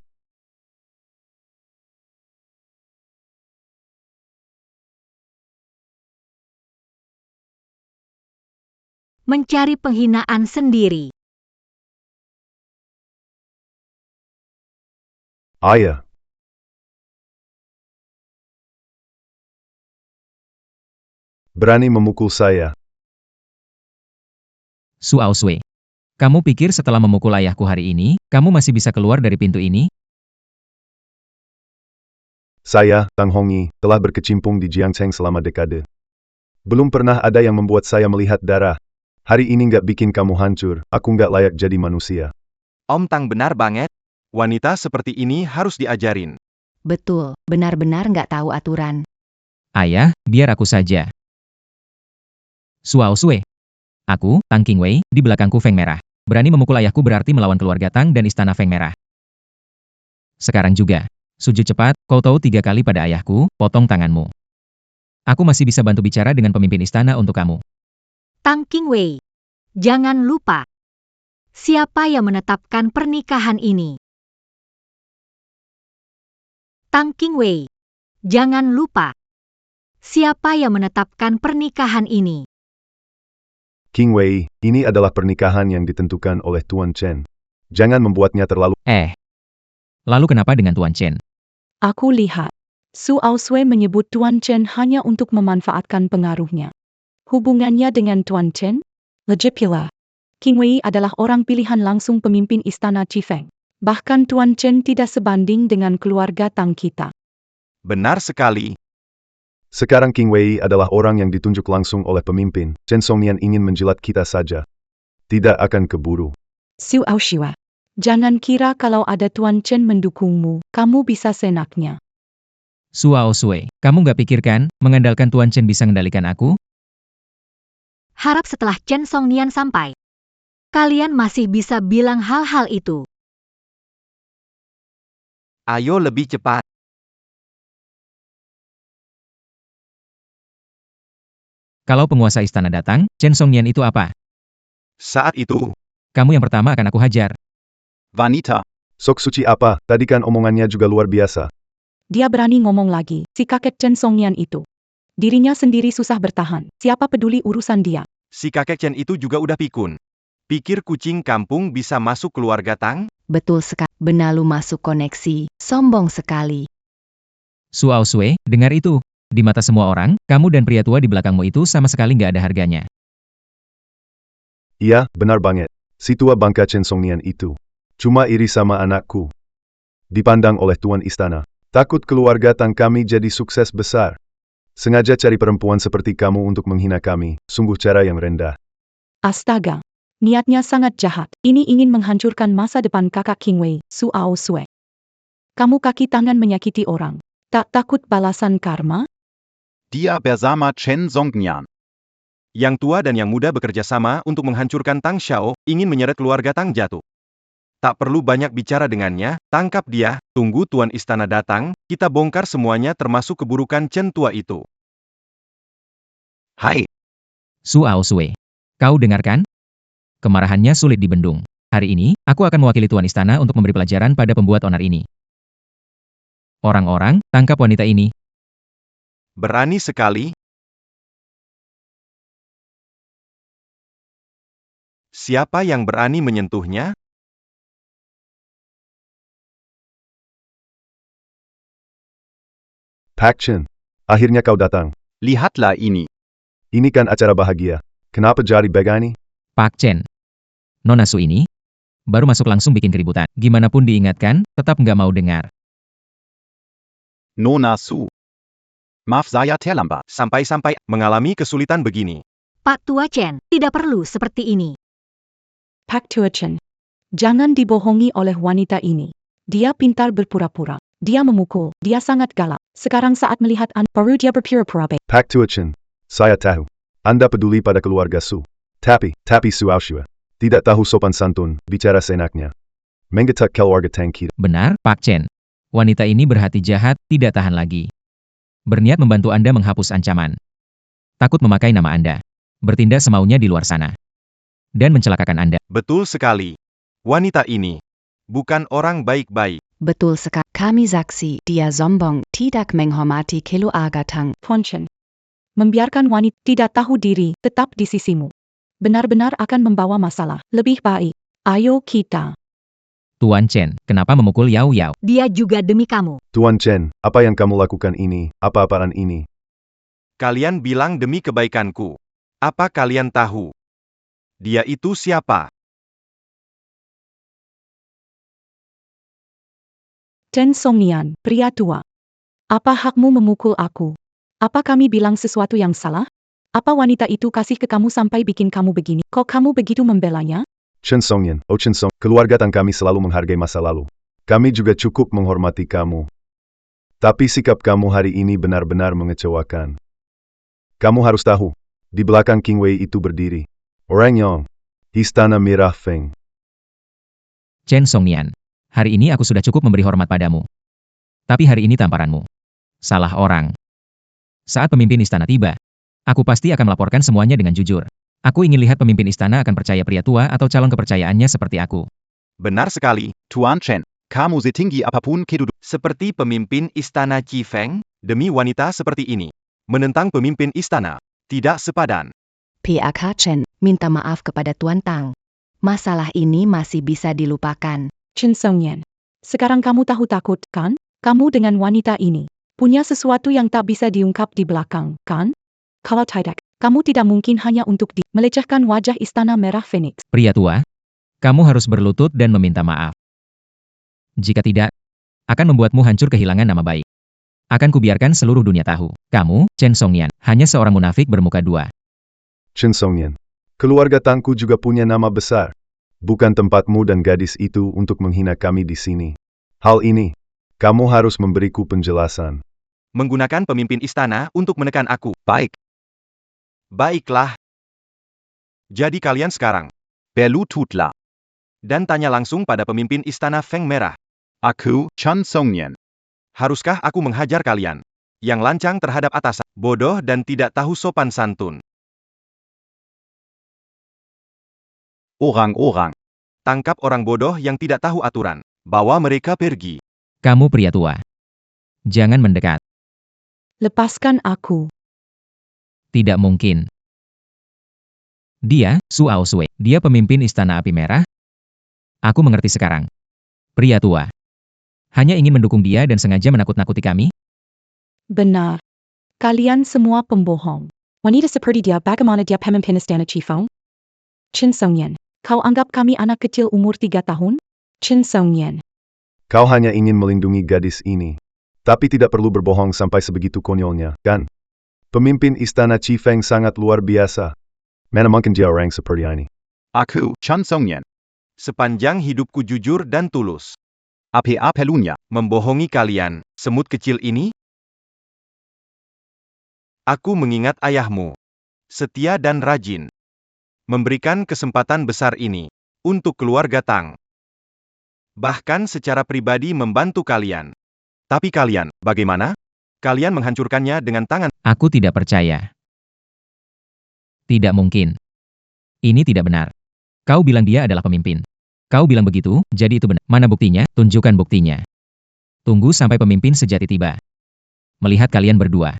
Mencari penghinaan sendiri. Ayah. Berani memukul saya. Su Aosue, kamu pikir setelah memukul ayahku hari ini, kamu masih bisa keluar dari pintu ini? Saya, Tang Hongyi, telah berkecimpung di Jiangcheng selama dekade. Belum pernah ada yang membuat saya melihat darah. Hari ini nggak bikin kamu hancur, aku nggak layak jadi manusia. Om Tang benar banget. Wanita seperti ini harus diajarin. Betul, benar-benar nggak tahu aturan. Ayah, biar aku saja. Su Aosue, aku, Tang Qingwei, di belakangku Feng Merah. Berani memukul ayahku berarti melawan keluarga Tang dan istana Feng Merah. Sekarang juga, sujud cepat, kau tahu 3 kali pada ayahku, potong tanganmu. Aku masih bisa bantu bicara dengan pemimpin istana untuk kamu. Tang Qingwei, jangan lupa. Siapa yang menetapkan pernikahan ini? Tang Qingwei, jangan lupa. Siapa yang menetapkan pernikahan ini? King Wei, ini adalah pernikahan yang ditentukan oleh Tuan Chen. Jangan membuatnya terlalu... Lalu kenapa dengan Tuan Chen? Aku lihat, Su Aosue menyebut Tuan Chen hanya untuk memanfaatkan pengaruhnya. Hubungannya dengan Tuan Chen? Lagi pula, Qingwei adalah orang pilihan langsung pemimpin istana Chifeng. Bahkan Tuan Chen tidak sebanding dengan keluarga Tang kita. Benar sekali. Sekarang King Wei adalah orang yang ditunjuk langsung oleh pemimpin. Chen Songnian ingin menjilat kita saja. Tidak akan keburu. Su Aoshiwa. Jangan kira kalau ada Tuan Chen mendukungmu, kamu bisa senaknya. Suao Sue, kamu nggak pikirkan, mengandalkan Tuan Chen bisa mengendalikan aku? Harap setelah Chen Songnian sampai, kalian masih bisa bilang hal-hal itu. Ayo lebih cepat. Kalau penguasa istana datang, Chen Songnian itu apa? Saat itu, Kamu yang pertama akan aku hajar. Wanita. Sok suci apa? Tadi kan omongannya juga luar biasa. Dia berani ngomong lagi, si kakek Chen Songnian itu. Dirinya sendiri susah bertahan, siapa peduli urusan dia. si kakek Chen itu juga udah pikun. Pikir kucing kampung bisa masuk keluarga Tang? Betul sekali. Benalu masuk koneksi. Sombong sekali. Suao Sue, dengar itu. Di mata semua orang, kamu dan pria tua di belakangmu itu sama sekali nggak ada harganya. Iya, benar banget. Si tua bangka Chen Songnian itu. Cuma iri sama anakku. Dipandang oleh tuan istana. Takut keluarga Tang kami jadi sukses besar. Sengaja cari perempuan seperti kamu untuk menghina kami. Sungguh cara yang rendah. Astaga. Niatnya sangat jahat. Ini ingin menghancurkan masa depan kakak King Wei, Su Aosue. Kamu kaki tangan menyakiti orang. Tak takut balasan karma? Dia bersama Chen Songnian. Yang tua dan yang muda bekerja sama untuk menghancurkan Tang Xiao, ingin menyeret keluarga Tang jatuh. Tak perlu banyak bicara dengannya, tangkap dia, tunggu tuan istana datang, kita bongkar semuanya termasuk keburukan Chen tua itu. Hai. Suao Sue. Kau dengarkan? Kemarahannya sulit dibendung. Hari ini, aku akan mewakili tuan istana untuk memberi pelajaran pada pembuat onar ini. Orang-orang, tangkap wanita ini. Berani sekali. Siapa yang berani menyentuhnya? Pak Chen, akhirnya kau datang. Lihatlah ini. Ini kan acara bahagia. Kenapa jadi begini? Pak Chen. Nona Su ini, baru masuk langsung bikin keributan. Gimana pun diingatkan, tetap nggak mau dengar. Nona Su. Maaf saya terlambat. Sampai-sampai mengalami kesulitan begini. Pak Tua Chen, tidak perlu seperti ini. Pak Tua Chen. Jangan dibohongi oleh wanita ini. Dia pintar berpura-pura. Dia memukul. Dia sangat galak. Sekarang saat melihat baru dia berpura-pura baik. Pak Tua Chen, saya tahu. Anda peduli pada keluarga Su. Tapi Su Aoshiwa. Tidak tahu sopan santun, bicara seenaknya. Menggetak keluarga Tang kita. Benar, Pak Chen. Wanita ini berhati jahat, tidak tahan lagi. Berniat membantu Anda menghapus ancaman. Takut memakai nama Anda. Bertindak semaunya di luar sana. Dan mencelakakan Anda. Betul sekali. Wanita ini bukan orang baik-baik. Betul sekali. Kami saksi. Dia sombong. Tidak menghormati keluarga Tang. Tuan Chen. Membiarkan wanita tidak tahu diri tetap di sisimu. Benar-benar akan membawa masalah. Lebih baik. Ayo kita. Tuan Chen, kenapa memukul Yao Yao? Dia juga demi kamu. Tuan Chen, apa yang kamu lakukan ini? Apa-apaan ini? Kalian bilang demi kebaikanku. Apa kalian tahu? Dia itu siapa? Chen Songnian, pria tua. Apa hakmu memukul aku? Apa kami bilang sesuatu yang salah? Apa wanita itu kasih ke kamu sampai bikin kamu begini? Kok kamu begitu membelanya? Chen Songnian, oh Chen Song, keluarga Tang kami selalu menghargai masa lalu. Kami juga cukup menghormati kamu. Tapi sikap kamu hari ini benar-benar mengecewakan. Kamu harus tahu, di belakang King Wei itu berdiri Orang Yang, Istana Merah Feng. Chen Songnian, hari ini aku sudah cukup memberi hormat padamu. Tapi hari ini tamparanmu. Salah orang. Saat pemimpin istana tiba, aku pasti akan melaporkan semuanya dengan jujur. Aku ingin lihat pemimpin istana akan percaya pria tua atau calon kepercayaannya seperti aku. Benar sekali. Tuan Chen, kamu setinggi apapun kedudukan. Seperti pemimpin istana Qi Feng, demi wanita seperti ini. Menentang pemimpin istana. Tidak sepadan. PAK Chen, minta maaf kepada Tuan Tang. Masalah ini masih bisa dilupakan. Chen Songnian. Sekarang kamu tahu takut, kan? Kamu dengan wanita ini. Punya sesuatu yang tak bisa diungkap di belakang, kan? Kalau tidak, kamu tidak mungkin hanya untuk melecehkan wajah Istana Merah Phoenix. Pria tua, kamu harus berlutut dan meminta maaf. Jika tidak, akan membuatmu hancur kehilangan nama baik. Akan kubiarkan seluruh dunia tahu. Kamu, Chen Songnian, hanya seorang munafik bermuka dua. Chen Songnian, keluarga Tangku juga punya nama besar. Bukan tempatmu dan gadis itu untuk menghina kami di sini. Hal ini, kamu harus memberiku penjelasan. Menggunakan pemimpin istana untuk menekan aku. Baik, Baiklah. Jadi kalian sekarang. berlututlah. Dan tanya langsung pada pemimpin istana Feng Merah. Aku, Chen Songnian. Haruskah aku menghajar kalian? Yang lancang terhadap atasan, bodoh dan tidak tahu sopan santun. Orang-orang. Tangkap orang bodoh yang tidak tahu aturan. Bawa mereka pergi. Kamu pria tua. Jangan mendekat. Lepaskan aku. Tidak mungkin. Dia, Su Aosue. Dia pemimpin Istana Api Merah. Aku mengerti sekarang. Pria tua. Hanya ingin mendukung dia dan sengaja menakut-nakuti kami? Benar. Kalian semua pembohong. Wanita seperti dia bagaimana dia pemimpin istana Qifeng? Chen Songnian, kau anggap kami anak kecil umur 3 tahun? Chen Songnian, Kau hanya ingin melindungi gadis ini. Tapi tidak perlu berbohong sampai sebegitu konyolnya, kan? Pemimpin istana Qifeng sangat luar biasa. Mana mungkin dia orang seperti ini? Aku, Chen Songnian. Sepanjang hidupku jujur dan tulus. Apa pelunya? Membohongi kalian, semut kecil ini? Aku mengingat ayahmu. Setia dan rajin. Memberikan kesempatan besar ini. Untuk keluarga Tang. Bahkan secara pribadi membantu kalian. Tapi kalian, bagaimana? Kalian menghancurkannya dengan tangan. Aku tidak percaya. Tidak mungkin. Ini tidak benar. Kau bilang dia adalah pemimpin. Kau bilang begitu, jadi itu benar. Mana buktinya? Tunjukkan buktinya. Tunggu sampai pemimpin sejati tiba. Melihat kalian berdua.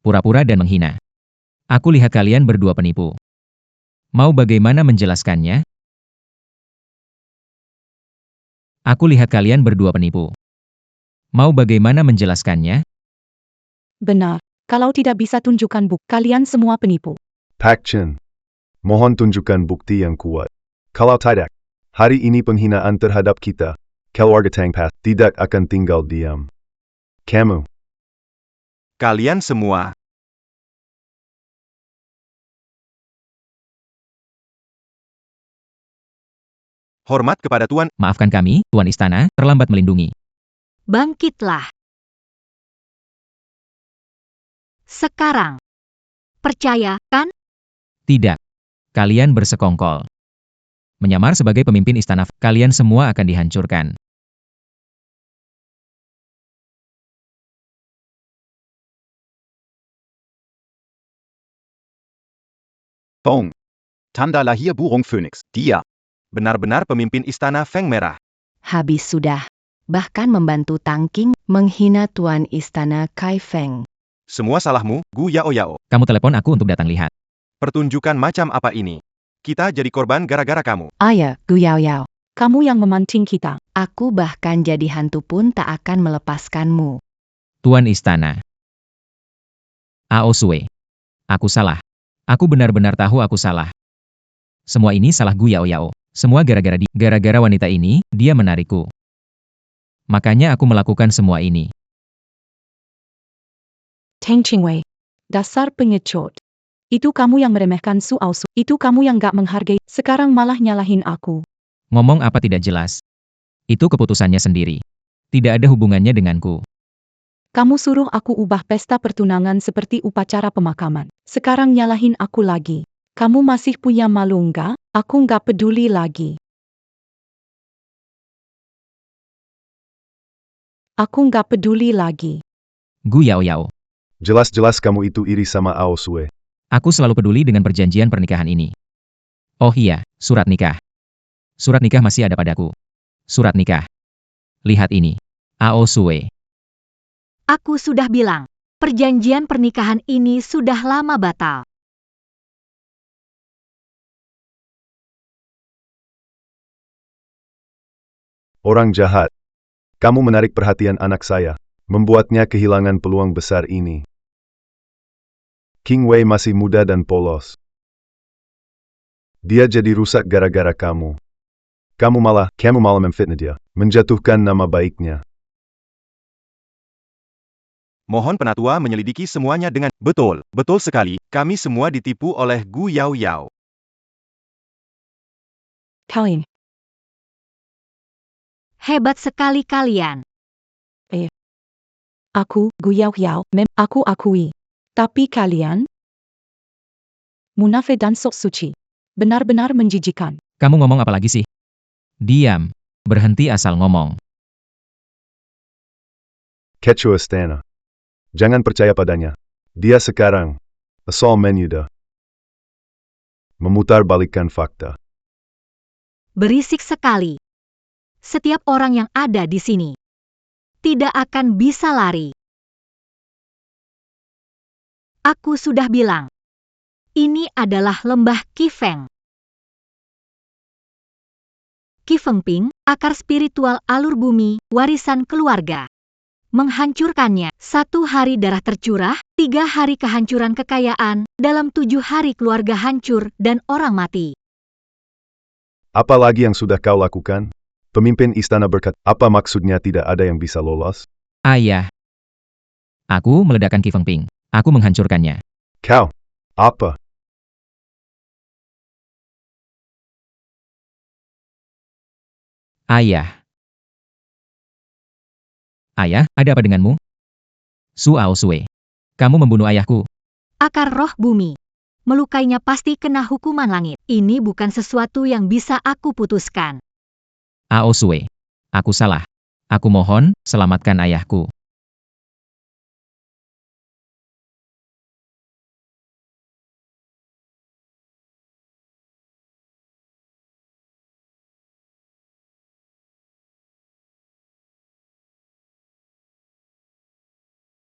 Pura-pura dan menghina. Aku lihat kalian berdua penipu. Mau bagaimana menjelaskannya? Aku lihat kalian berdua penipu. Mau bagaimana menjelaskannya? benar. Kalau tidak bisa tunjukkan bukti, kalian semua penipu. Pak Chen, mohon tunjukkan bukti yang kuat. Kalau tidak, hari ini penghinaan terhadap kita, keluarga Tangpas, tidak akan tinggal diam. Kamu, Kalian semua. Hormat kepada Tuan. Maafkan kami, Tuan Istana, terlambat melindungi. Bangkitlah. Sekarang. Percaya, kan? Tidak. Kalian bersekongkol. Menyamar sebagai pemimpin istana, kalian semua akan dihancurkan. Fong. Tanda lahir burung phoenix. Dia. Benar-benar pemimpin istana Feng Merah. Habis sudah. Bahkan membantu Tangking menghina Tuan Istana Kai Feng. Semua salahmu, Gu Yao Yao. Kamu telepon aku untuk datang lihat. Pertunjukan macam apa ini? Kita jadi korban gara-gara kamu. Ayah, Gu Yao Yao. Kamu yang memancing kita. Aku bahkan jadi hantu pun tak akan melepaskanmu. Tuan Istana. Aosue. Aku salah. Aku benar-benar tahu aku salah. Semua ini salah Gu Yao Yao. Semua gara-gara wanita ini, dia menarikku. Makanya aku melakukan semua ini. Teng Qingwei. Dasar pengecut. Itu kamu yang meremehkan Su Aosu. Itu kamu yang gak menghargai. Sekarang malah nyalahin aku. Ngomong apa tidak jelas. Itu keputusannya sendiri. Tidak ada hubungannya denganku. Kamu suruh aku ubah pesta pertunangan seperti upacara pemakaman. Sekarang nyalahin aku lagi. Kamu masih punya malu nggak? Aku nggak peduli lagi. Aku nggak peduli lagi. Gu Yao Yao. Jelas-jelas kamu itu iri sama Aosue. Aku selalu peduli dengan perjanjian pernikahan ini. Oh iya, surat nikah. Surat nikah masih ada padaku. Surat nikah. Lihat ini. Aosue. Aku sudah bilang, perjanjian pernikahan ini sudah lama batal. Orang jahat. Kamu menarik perhatian anak saya, membuatnya kehilangan peluang besar ini. King Wei masih muda dan polos. Dia jadi rusak gara-gara kamu. Kamu malah memfitnah dia, menjatuhkan nama baiknya. Mohon penatua menyelidiki semuanya dengan betul. Betul sekali, kami semua ditipu oleh Gu Yao Yao. Kalian, Hebat sekali kalian. aku, Gu Yao, aku akui. Tapi kalian? Munafik dan sok suci. Benar-benar menjijikan. Kamu ngomong apa lagi sih? Diam. Berhenti asal ngomong. Ketua Istana. Jangan percaya padanya. Dia sekarang asal menyudah memutarbalikkan fakta. Berisik sekali. Setiap orang yang ada di sini tidak akan bisa lari. Aku sudah bilang, ini adalah lembah Qifeng. Qifengping, akar spiritual alur bumi, warisan keluarga. Menghancurkannya, 1 hari darah tercurah, 3 hari kehancuran kekayaan, dalam 7 hari keluarga hancur dan orang mati. Apa lagi yang sudah kau lakukan? Pemimpin istana berkata, apa maksudnya tidak ada yang bisa lolos? Ayah. Aku meledakkan Qifengping. Aku menghancurkannya. Kau, apa? Ayah. Ayah, ada apa denganmu? Su Aosue. Kamu membunuh ayahku. Akar roh bumi. Melukainya pasti kena hukuman langit. Ini bukan sesuatu yang bisa aku putuskan. Aosue. Aku salah. Aku mohon, selamatkan ayahku.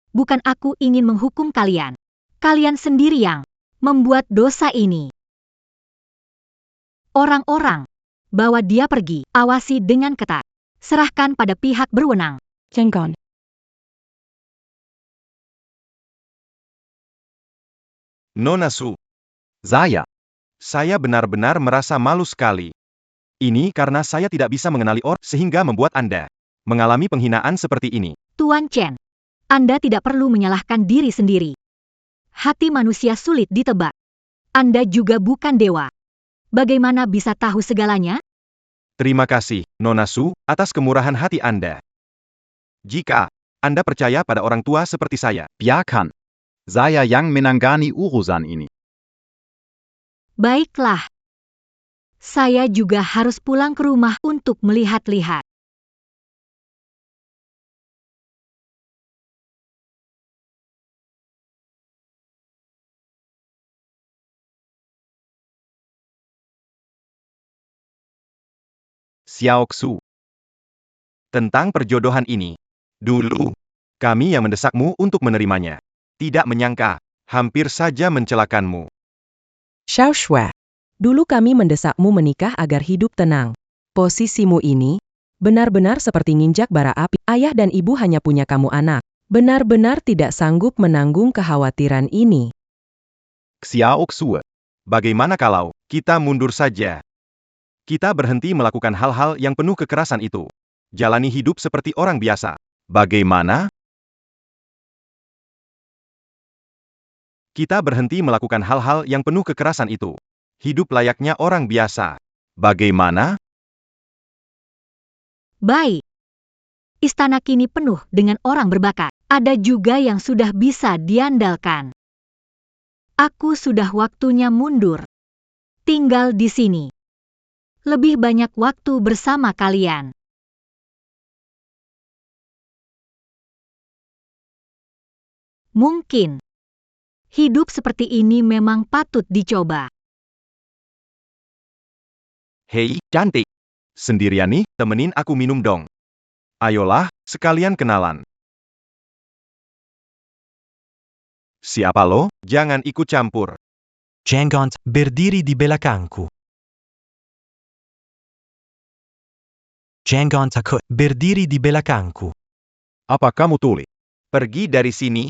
Bukan aku ingin menghukum kalian. Kalian sendiri yang membuat dosa ini. Orang-orang, bawa dia pergi, awasi dengan ketat. Serahkan pada pihak berwenang. Jangan. Nona Su, Saya benar-benar merasa malu sekali. Ini karena saya tidak bisa mengenali orang sehingga membuat Anda mengalami penghinaan seperti ini. Tuan Chen, Anda tidak perlu menyalahkan diri sendiri. Hati manusia sulit ditebak. Anda juga bukan dewa. Bagaimana bisa tahu segalanya? Terima kasih, Nona Su, atas kemurahan hati Anda. Jika Anda percaya pada orang tua seperti saya, biarkan. Saya yang menangani urusan ini. Baiklah. Saya juga harus pulang ke rumah untuk melihat-lihat. Xiaoxu. Tentang perjodohan ini. Dulu, kami yang mendesakmu untuk menerimanya. Tidak menyangka, hampir saja mencelakanmu. Xiao Shui. Dulu kami mendesakmu menikah agar hidup tenang. Posisimu ini benar-benar seperti nginjak bara api. Ayah dan ibu hanya punya kamu anak. Benar-benar tidak sanggup menanggung kekhawatiran ini. Xiaoxue. Bagaimana kalau kita mundur saja? Kita berhenti melakukan hal-hal yang penuh kekerasan itu. Jalani hidup seperti orang biasa. Bagaimana? Kita berhenti melakukan hal-hal yang penuh kekerasan itu. Hidup layaknya orang biasa. Bagaimana? Baik. Istana kini penuh dengan orang berbakat. Ada juga yang sudah bisa diandalkan. Aku sudah waktunya mundur. Tinggal di sini. Lebih banyak waktu bersama kalian. Mungkin. Hidup seperti ini memang patut dicoba. Hei, cantik. Sendirian nih, temenin aku minum dong. Ayolah, sekalian kenalan. Siapa lo? Jangan ikut campur. Jangan berdiri di belakangku. Jangan takut berdiri di belakangku. Apa kamu tuli? Pergi dari sini.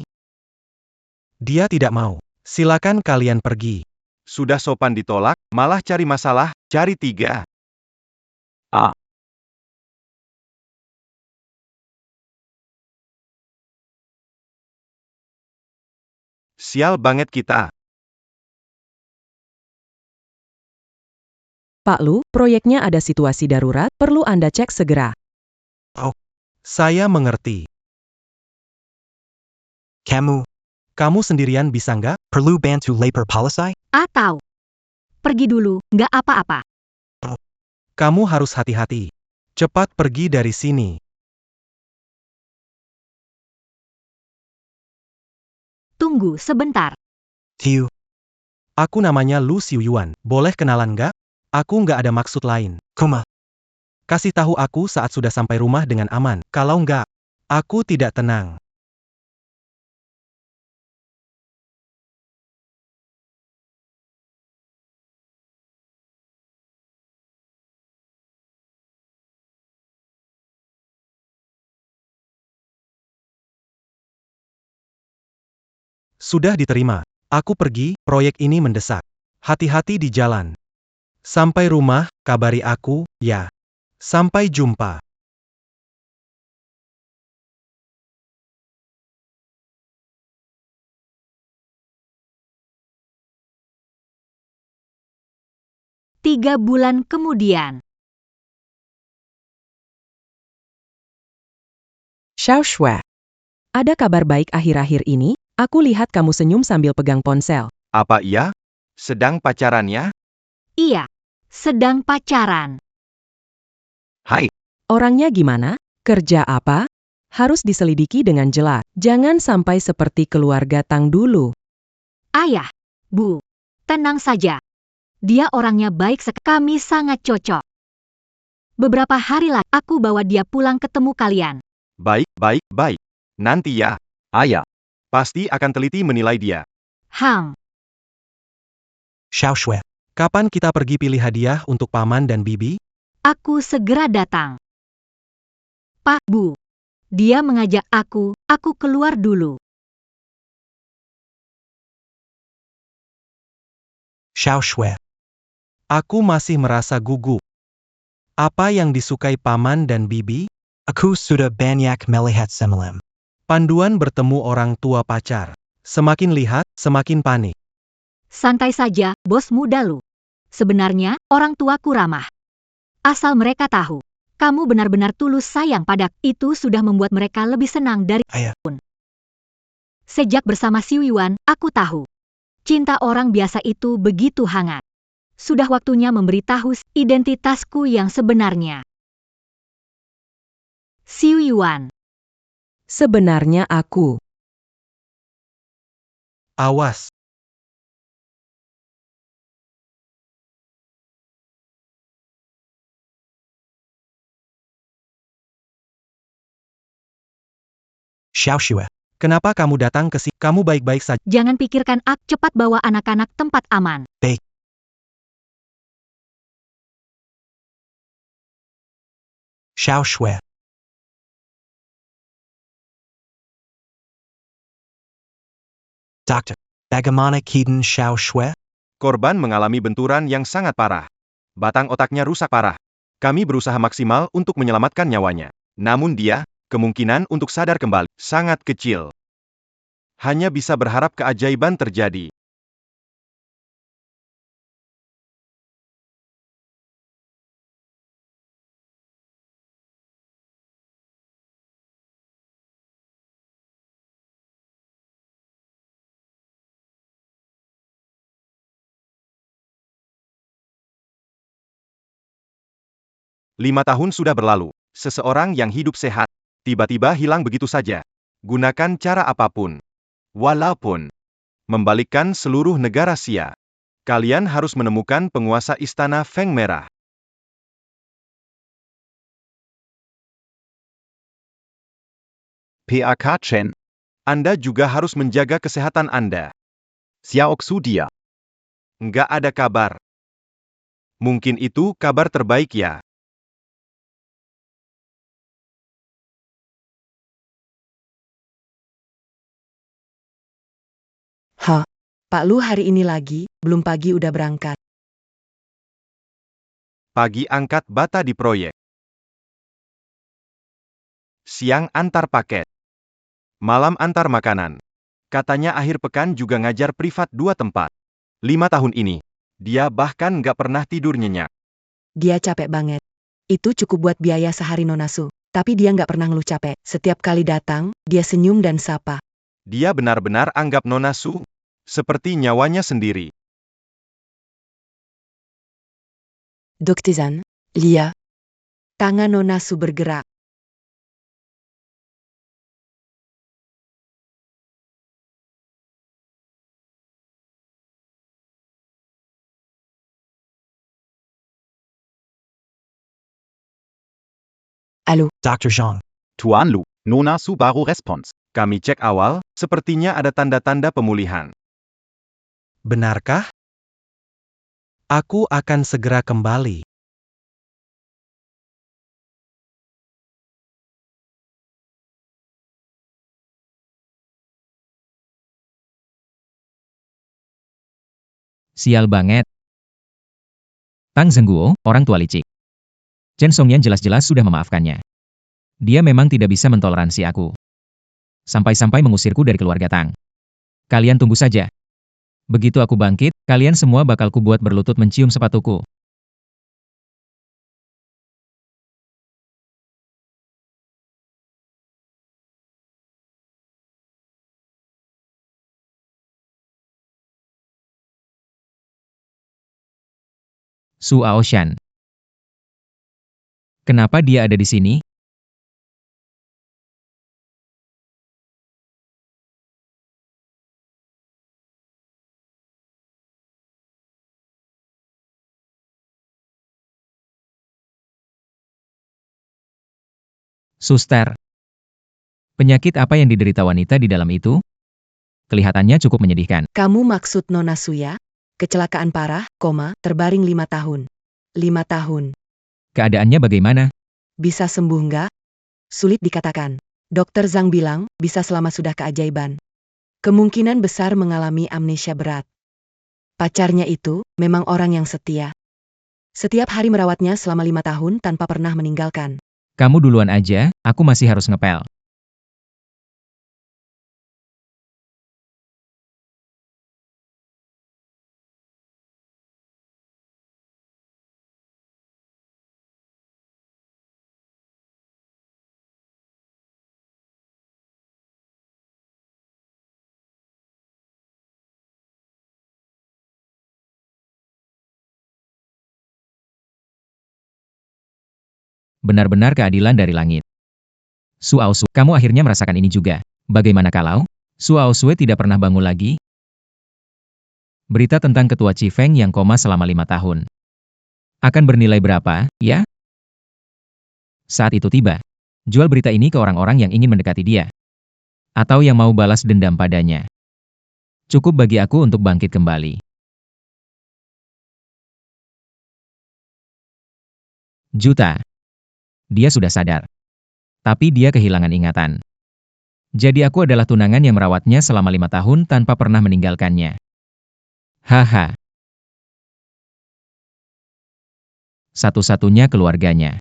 Dia tidak mau. Silakan kalian pergi. Sudah sopan ditolak, malah cari masalah, cari tiga. Sial banget kita. Pak Lu, proyeknya ada situasi darurat, perlu Anda cek segera. Saya mengerti. Kamu sendirian bisa nggak? Perlu bantu lapor polisi? Atau, pergi dulu, nggak apa-apa. Kamu harus hati-hati. Cepat pergi dari sini. Tunggu sebentar. Tiu. Aku namanya Lu Xiuyuan. Boleh kenalan nggak? Aku nggak ada maksud lain. Kuma. Kasih tahu aku saat sudah sampai rumah dengan aman. Kalau nggak, aku tidak tenang. Sudah diterima. Aku pergi, proyek ini mendesak. Hati-hati di jalan. Sampai rumah, kabari aku, ya. Sampai jumpa. Tiga bulan kemudian. Xiao Shui. Ada kabar baik akhir-akhir ini? Aku lihat kamu senyum sambil pegang ponsel. Apa iya? Sedang pacaran ya? Iya, sedang pacaran. Hai. Orangnya gimana? Kerja apa? Harus diselidiki dengan jelas. Jangan sampai seperti keluarga Tang dulu. Ayah, Bu, tenang saja. Dia orangnya baik sekali. Kami sangat cocok. Beberapa hari lagi, aku bawa dia pulang ketemu kalian. Baik, baik, baik. Nanti ya. Ayah. Pasti akan teliti menilai dia. Hang, Xiao Shui. Kapan kita pergi pilih hadiah untuk paman dan bibi? aku segera datang. Pak, Bu. Dia mengajak aku keluar dulu. Xiao Shui. Aku masih merasa gugup. Apa yang disukai paman dan bibi? Aku sudah banyak melihat semalam. Panduan bertemu orang tua pacar. Semakin lihat, semakin panik. Santai saja, bos muda lu. Sebenarnya, orang tuaku ramah. Asal mereka tahu, kamu benar-benar tulus sayang padaku. Itu sudah membuat mereka lebih senang dari Ayah. pun. Sejak bersama Si Yuan, aku tahu. Cinta orang biasa itu begitu hangat. Sudah waktunya memberitahu identitasku yang sebenarnya. Si Yuan. Sebenarnya aku. Awas. Xiao Shui. Kenapa kamu datang ke sini? Kamu baik-baik saja. Jangan pikirkan cepat bawa anak-anak tempat aman. Baik. Xiao Shui. Dokter, bagaimana keadaan Xiao Shui? Korban mengalami benturan yang sangat parah. Batang otaknya rusak parah. Kami berusaha maksimal untuk menyelamatkan nyawanya. Namun dia, kemungkinan untuk sadar kembali, sangat kecil. Hanya bisa berharap keajaiban terjadi. Lima tahun sudah berlalu. Seseorang yang hidup sehat, tiba-tiba hilang begitu saja. Gunakan cara apapun. Walaupun membalikkan seluruh negara Xia. Kalian harus menemukan penguasa istana Feng Merah. PAK Chen. Anda juga harus menjaga kesehatan Anda. Xiaoxu dia. Nggak ada kabar. Mungkin itu kabar terbaik ya. Hah? Pak Lu hari ini lagi, belum pagi udah berangkat. Pagi angkat bata di proyek. Siang antar paket. Malam antar makanan. Katanya akhir pekan juga ngajar privat 2 tempat. 5 tahun ini. Dia bahkan nggak pernah tidur nyenyak. Dia capek banget. Itu cukup buat biaya sehari Nona Su. Tapi dia nggak pernah ngeluh capek. Setiap kali datang, dia senyum dan sapa. Dia benar-benar anggap Nona Su seperti nyawanya sendiri. Doktizan, Lia. Tangan Nona Su bergerak. Halo, Dr. Zhang. Tuan Lu, Nona Su baru respons. Kami cek awal, sepertinya ada tanda-tanda pemulihan. Benarkah? Aku akan segera kembali. Sial banget. Tang Zhengguo, orang tua licik. Chen Songyan jelas-jelas sudah memaafkannya. Dia memang tidak bisa mentoleransi aku. Sampai-sampai mengusirku dari keluarga Tang. Kalian tunggu saja. Begitu aku bangkit, kalian semua bakal kubuat berlutut mencium sepatuku. Su Aoshan. Kenapa dia ada di sini? Suster. Penyakit apa yang diderita wanita di dalam itu? Kelihatannya cukup menyedihkan. kamu maksud Nona Su ya? Kecelakaan parah, terbaring 5 tahun. 5 tahun. Keadaannya bagaimana? Bisa sembuh nggak? Sulit dikatakan. Dokter Zhang bilang, bisa selama sudah keajaiban. Kemungkinan besar mengalami amnesia berat. Pacarnya itu, memang orang yang setia. Setiap hari merawatnya selama 5 tahun tanpa pernah meninggalkan. Kamu duluan aja, aku masih harus ngepel. Benar-benar keadilan dari langit. Su Aosue, kamu akhirnya merasakan ini juga. Bagaimana kalau Su Aosue tidak pernah bangun lagi? Berita tentang ketua Chifeng yang koma selama 5 tahun. Akan bernilai berapa, ya? Saat itu tiba. Jual berita ini ke orang-orang yang ingin mendekati dia. Atau yang mau balas dendam padanya. Cukup bagi aku untuk bangkit kembali. Juta. Dia sudah sadar. Tapi dia kehilangan ingatan. Jadi aku adalah tunangan yang merawatnya selama 5 tahun tanpa pernah meninggalkannya. Haha. Satu-satunya keluarganya.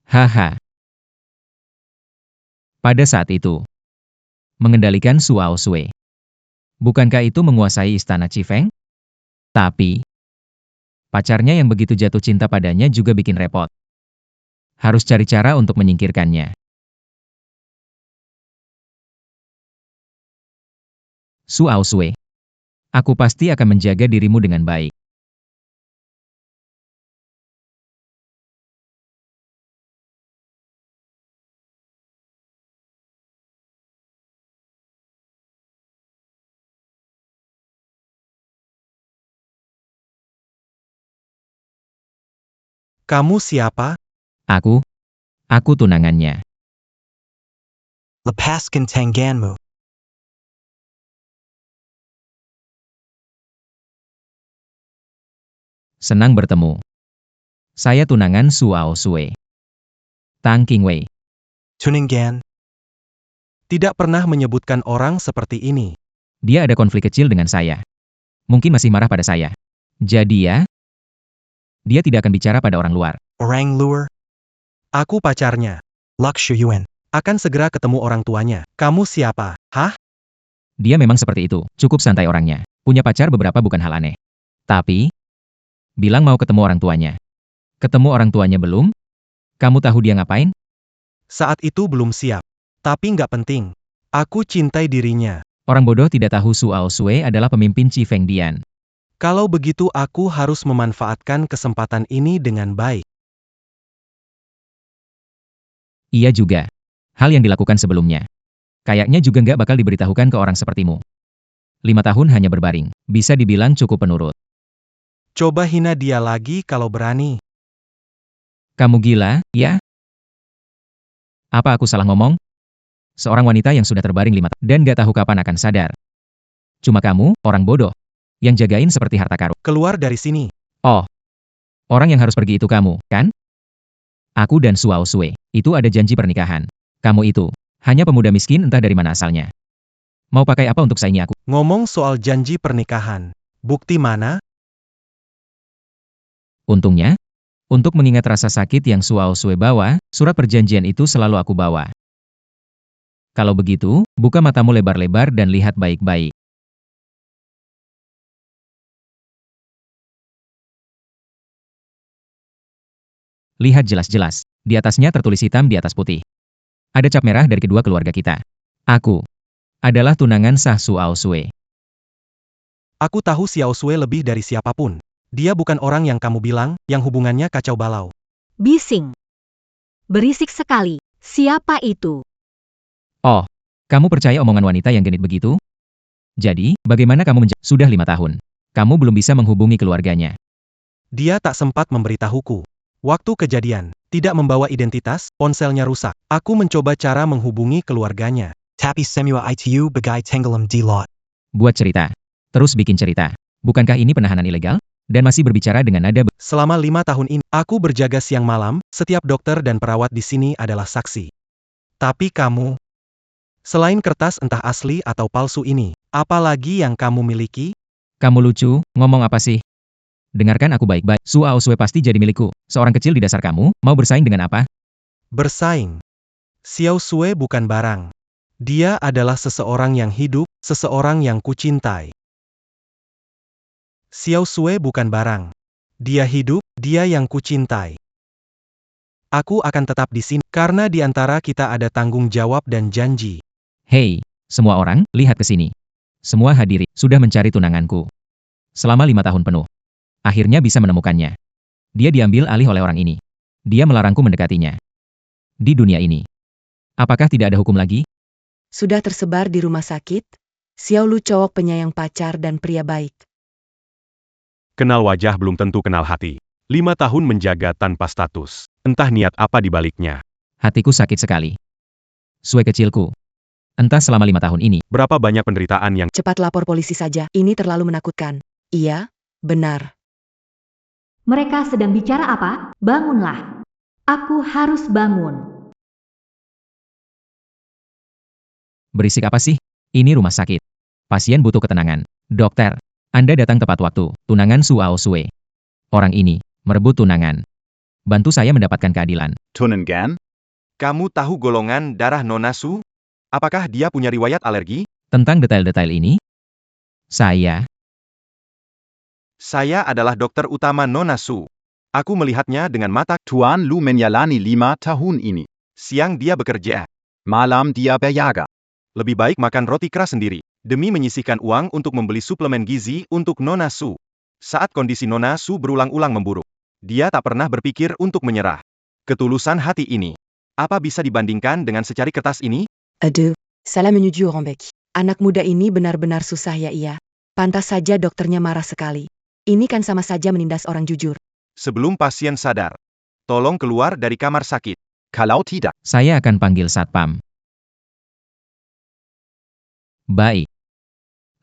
Haha. Pada saat itu, mengendalikan Su Aosue. Bukankah itu menguasai istana Chifeng? Tapi, pacarnya yang begitu jatuh cinta padanya juga bikin repot. Harus cari cara untuk menyingkirkannya. Su Aosue. Aku pasti akan menjaga dirimu dengan baik. Kamu siapa? Aku tunangannya. Lepaskan tanganmu. Senang bertemu. Saya tunangan Su Aosue. Tang Qingwei. Tunangan. Tidak pernah menyebutkan orang seperti ini. Dia ada konflik kecil dengan saya. Mungkin masih marah pada saya. Jadi ya, dia tidak akan bicara pada orang luar. Orang luar. Aku pacarnya. Luk Shuyuan. akan segera ketemu orang tuanya. Kamu siapa? Hah? Dia memang seperti itu, cukup santai orangnya. Punya pacar beberapa bukan hal aneh. Tapi, bilang mau ketemu orang tuanya. Ketemu orang tuanya belum? Kamu tahu dia ngapain? Saat itu belum siap. Tapi nggak penting. Aku cintai dirinya. Orang bodoh tidak tahu Su Aosue adalah pemimpin Chi Feng Dian. Kalau begitu aku harus memanfaatkan kesempatan ini dengan baik. Iya juga. Hal yang dilakukan sebelumnya. Kayaknya juga nggak bakal diberitahukan ke orang sepertimu. 5 tahun hanya berbaring. Bisa dibilang cukup penurut. Coba hina dia lagi kalau berani. Kamu gila, ya? Apa aku salah ngomong? Seorang wanita yang sudah terbaring 5 tahun dan gak tahu kapan akan sadar. Cuma kamu, orang bodoh, yang jagain seperti harta karun. Keluar dari sini. Oh, orang yang harus pergi itu kamu, kan? Aku dan Su Aosue, itu ada janji pernikahan. Kamu itu, hanya pemuda miskin entah dari mana asalnya. Mau pakai apa untuk saingi aku? Ngomong soal janji pernikahan. Bukti mana? Untungnya, untuk mengingat rasa sakit yang Su Aosue bawa, surat perjanjian itu selalu aku bawa. Kalau begitu, buka matamu lebar-lebar dan lihat baik-baik. Lihat jelas-jelas. Di atasnya tertulis hitam di atas putih. Ada cap merah dari kedua keluarga kita. Aku adalah tunangan sah Su Aosue. Aku tahu Xiao Sui lebih dari siapapun. Dia bukan orang yang kamu bilang, yang hubungannya kacau balau. Bising. Berisik sekali. Siapa itu? Oh, kamu percaya omongan wanita yang genit begitu? Jadi, bagaimana kamu sudah 5 tahun. Kamu belum bisa menghubungi keluarganya. Dia tak sempat memberitahuku. Waktu kejadian, tidak membawa identitas, ponselnya rusak. Aku mencoba cara menghubungi keluarganya. Tapi semua itu bagai tenggelam di laut. Buat cerita. Terus bikin cerita. Bukankah ini penahanan ilegal? Dan masih berbicara dengan nada Selama 5 tahun ini, aku berjaga siang malam, setiap dokter dan perawat di sini adalah saksi. Tapi kamu, selain kertas entah asli atau palsu ini, apa lagi yang kamu miliki? Kamu lucu, ngomong apa sih? Dengarkan aku baik-baik. Su Aosue pasti jadi milikku. Seorang kecil di dasar kamu, mau bersaing dengan apa? Bersaing. Xiao Sui bukan barang. Dia adalah seseorang yang hidup, seseorang yang kucintai. Xiao Sui bukan barang. Dia hidup, dia yang kucintai. Aku akan tetap di sini, karena di antara kita ada tanggung jawab dan janji. Hei, semua orang, lihat ke sini. Semua hadiri, sudah mencari tunanganku. Selama 5 tahun penuh. Akhirnya bisa menemukannya. Dia diambil alih oleh orang ini. Dia melarangku mendekatinya. Di dunia ini. Apakah tidak ada hukum lagi? Sudah tersebar di rumah sakit, Xiao Lu cowok penyayang pacar dan pria baik. Kenal wajah belum tentu kenal hati. 5 tahun menjaga tanpa status. Entah niat apa di baliknya. Hatiku sakit sekali. Sue kecilku. Entah selama 5 tahun ini. Berapa banyak penderitaan yang Cepat lapor polisi saja, ini terlalu menakutkan. Iya, benar. Mereka sedang bicara apa? Bangunlah. Aku harus bangun. Berisik apa sih? Ini rumah sakit. Pasien butuh ketenangan. Dokter, Anda datang tepat waktu. Tunangan Su Aosue. Orang ini, merebut tunangan. Bantu saya mendapatkan keadilan. Tunangan? Kamu tahu golongan darah Nona Su? Apakah dia punya riwayat alergi? Tentang detail-detail ini, Saya adalah dokter utama Nona Su. Aku melihatnya dengan mata. Tuan Lu menyalani 5 tahun ini. Siang dia bekerja. Malam dia berjaga. Lebih baik makan roti keras sendiri, demi menyisihkan uang untuk membeli suplemen gizi untuk Nona Su. Saat kondisi Nona Su berulang-ulang memburuk, dia tak pernah berpikir untuk menyerah. Ketulusan hati ini, apa bisa dibandingkan dengan secari kertas ini? Aduh, salah menuju Rombek. Anak muda ini benar-benar susah ya iya. Pantas saja dokternya marah sekali. Ini kan sama saja menindas orang jujur. Sebelum pasien sadar, tolong keluar dari kamar sakit. Kalau tidak, saya akan panggil satpam. Baik.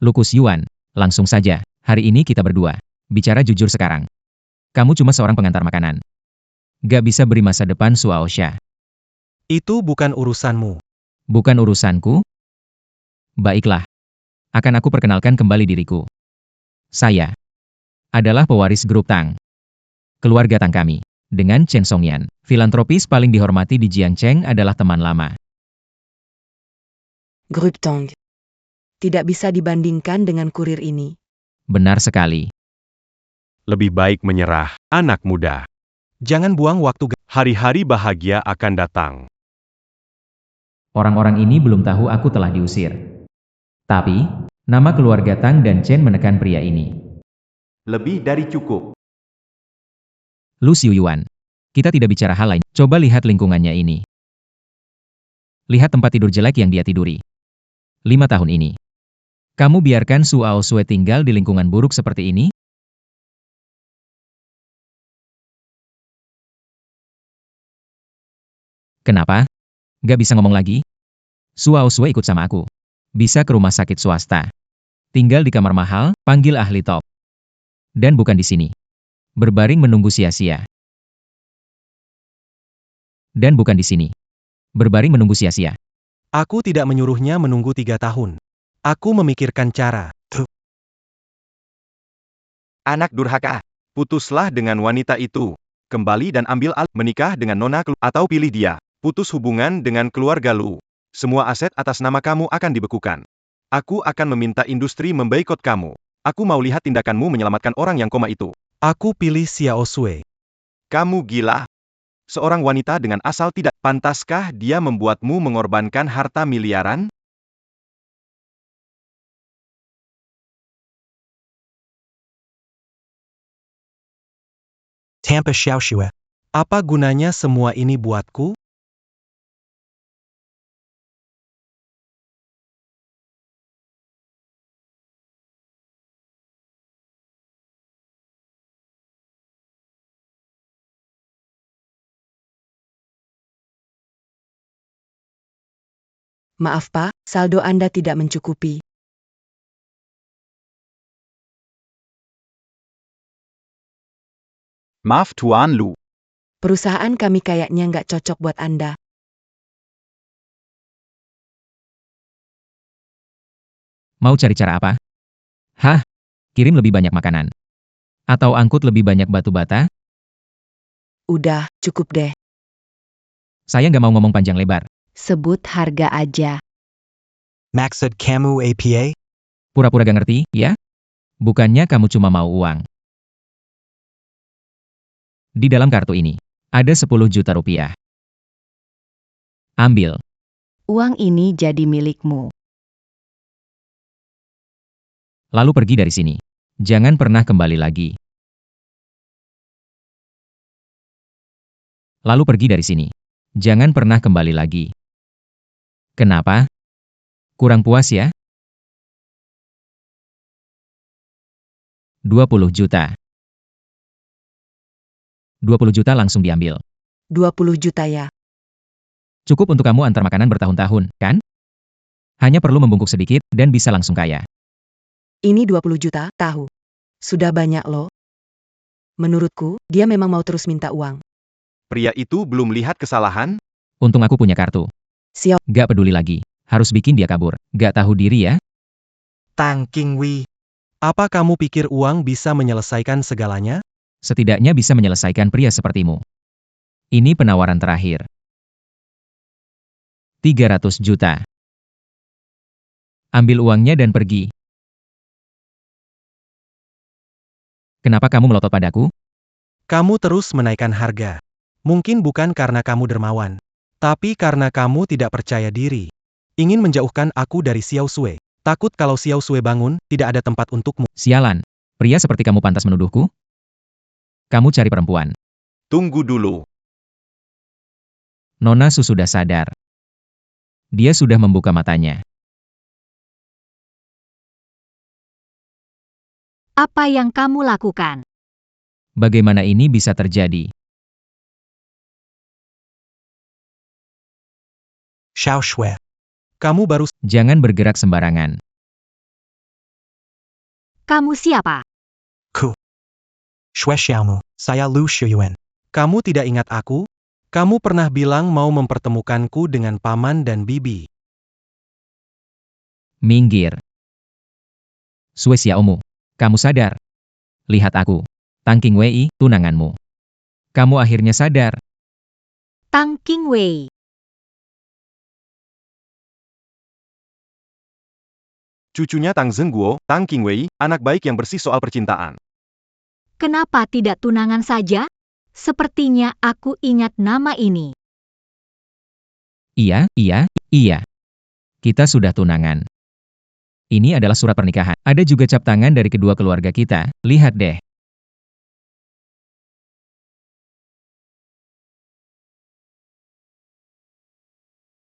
Lukus Yuan, langsung saja. Hari ini kita berdua. Bicara jujur sekarang. Kamu cuma seorang pengantar makanan. Gak bisa beri masa depan Su Aosha. Itu bukan urusanmu. Bukan urusanku? Baiklah. Akan aku perkenalkan kembali diriku. Saya adalah pewaris grup Tang. Keluarga Tang kami, dengan Chen Songyan, filantropis paling dihormati di Jiangcheng adalah teman lama. Grup Tong. Tidak bisa dibandingkan dengan kurir ini. Benar sekali. Lebih baik menyerah, anak muda. Jangan buang waktu. Hari-hari bahagia akan datang. Orang-orang ini belum tahu aku telah diusir. Tapi, nama keluarga Tang dan Chen menekan pria ini. Lebih dari cukup. Lu Xiuyuan. Kita tidak bicara hal lain. Coba lihat lingkungannya ini. Lihat tempat tidur jelek yang dia tiduri. 5 tahun ini. Kamu biarkan Su Aosue tinggal di lingkungan buruk seperti ini? Kenapa? Gak bisa ngomong lagi? Su Aosue ikut sama aku. Bisa ke rumah sakit swasta. Tinggal di kamar mahal, panggil ahli top. Dan bukan di sini. Berbaring menunggu sia-sia. Dan bukan di sini. Berbaring menunggu sia-sia. Aku tidak menyuruhnya menunggu 3 tahun. Aku memikirkan cara. Anak durhaka. Putuslah dengan wanita itu. Kembali dan ambil alih. Menikah dengan nona atau pilih dia. Putus hubungan dengan keluarga lu. Semua aset atas nama kamu akan dibekukan. Aku akan meminta industri memboikot kamu. Aku mau lihat tindakanmu menyelamatkan orang yang koma itu. Aku pilih Xiao Sui. Kamu gila. Seorang wanita dengan asal tidak. Pantaskah dia membuatmu mengorbankan harta miliaran? Tanpa Xiao Shui. Apa gunanya semua ini buatku? Maaf Pak, saldo Anda tidak mencukupi. Maaf Tuan Lu. Perusahaan kami kayaknya nggak cocok buat Anda. Mau cari cara apa? Hah? Kirim lebih banyak makanan? Atau angkut lebih banyak batu bata? Udah, cukup deh. Saya nggak mau ngomong panjang lebar. Sebut harga aja. Maksud kamu APA? Pura-pura gak ngerti, ya? Bukannya kamu cuma mau uang. Di dalam kartu ini, ada 10 juta rupiah. Ambil. Uang ini jadi milikmu. Lalu pergi dari sini. Jangan pernah kembali lagi. Lalu pergi dari sini. Jangan pernah kembali lagi. Kenapa? Kurang puas ya? 20 juta. 20 juta langsung diambil. 20 juta ya. Cukup untuk kamu antar makanan bertahun-tahun, kan? Hanya perlu membungkuk sedikit, dan bisa langsung kaya. Ini 20 juta, tahu. Sudah banyak loh. Menurutku, dia memang mau terus minta uang. Pria itu belum lihat kesalahan? Untung aku punya kartu. Siap. Gak peduli lagi. Harus bikin dia kabur. Gak tahu diri ya? Tang Qingwei. Apa kamu pikir uang bisa menyelesaikan segalanya? Setidaknya bisa menyelesaikan pria sepertimu. Ini penawaran terakhir. 300 juta. Ambil uangnya dan pergi. Kenapa kamu melotot padaku? Kamu terus menaikkan harga. Mungkin bukan karena kamu dermawan. Tapi karena kamu tidak percaya diri. Ingin menjauhkan aku dari Xiao Sui. Takut kalau Xiao Sui bangun, tidak ada tempat untukmu. Sialan. Pria seperti kamu pantas menuduhku? Kamu cari perempuan. Tunggu dulu. Nona Su sudah sadar. Dia sudah membuka matanya. Apa yang kamu lakukan? Bagaimana ini bisa terjadi? Xiao Shui. Kamu baru Jangan bergerak sembarangan. Kamu siapa? Shui Xiaomu. Saya Lu Shuyuan. Kamu tidak ingat aku? Kamu pernah bilang mau mempertemukanku dengan paman dan bibi. Minggir. Sui Xiaomu. Kamu sadar? Lihat aku. Tang Qingwei, tunanganmu. Kamu akhirnya sadar. Tang Qingwei. Cucunya Tang Zhengguo, Tang Qingwei, anak baik yang bersih soal percintaan. Kenapa tidak tunangan saja? Sepertinya aku ingat nama ini. Iya. Kita sudah tunangan. Ini adalah surat pernikahan. Ada juga cap tangan dari kedua keluarga kita. Lihat deh.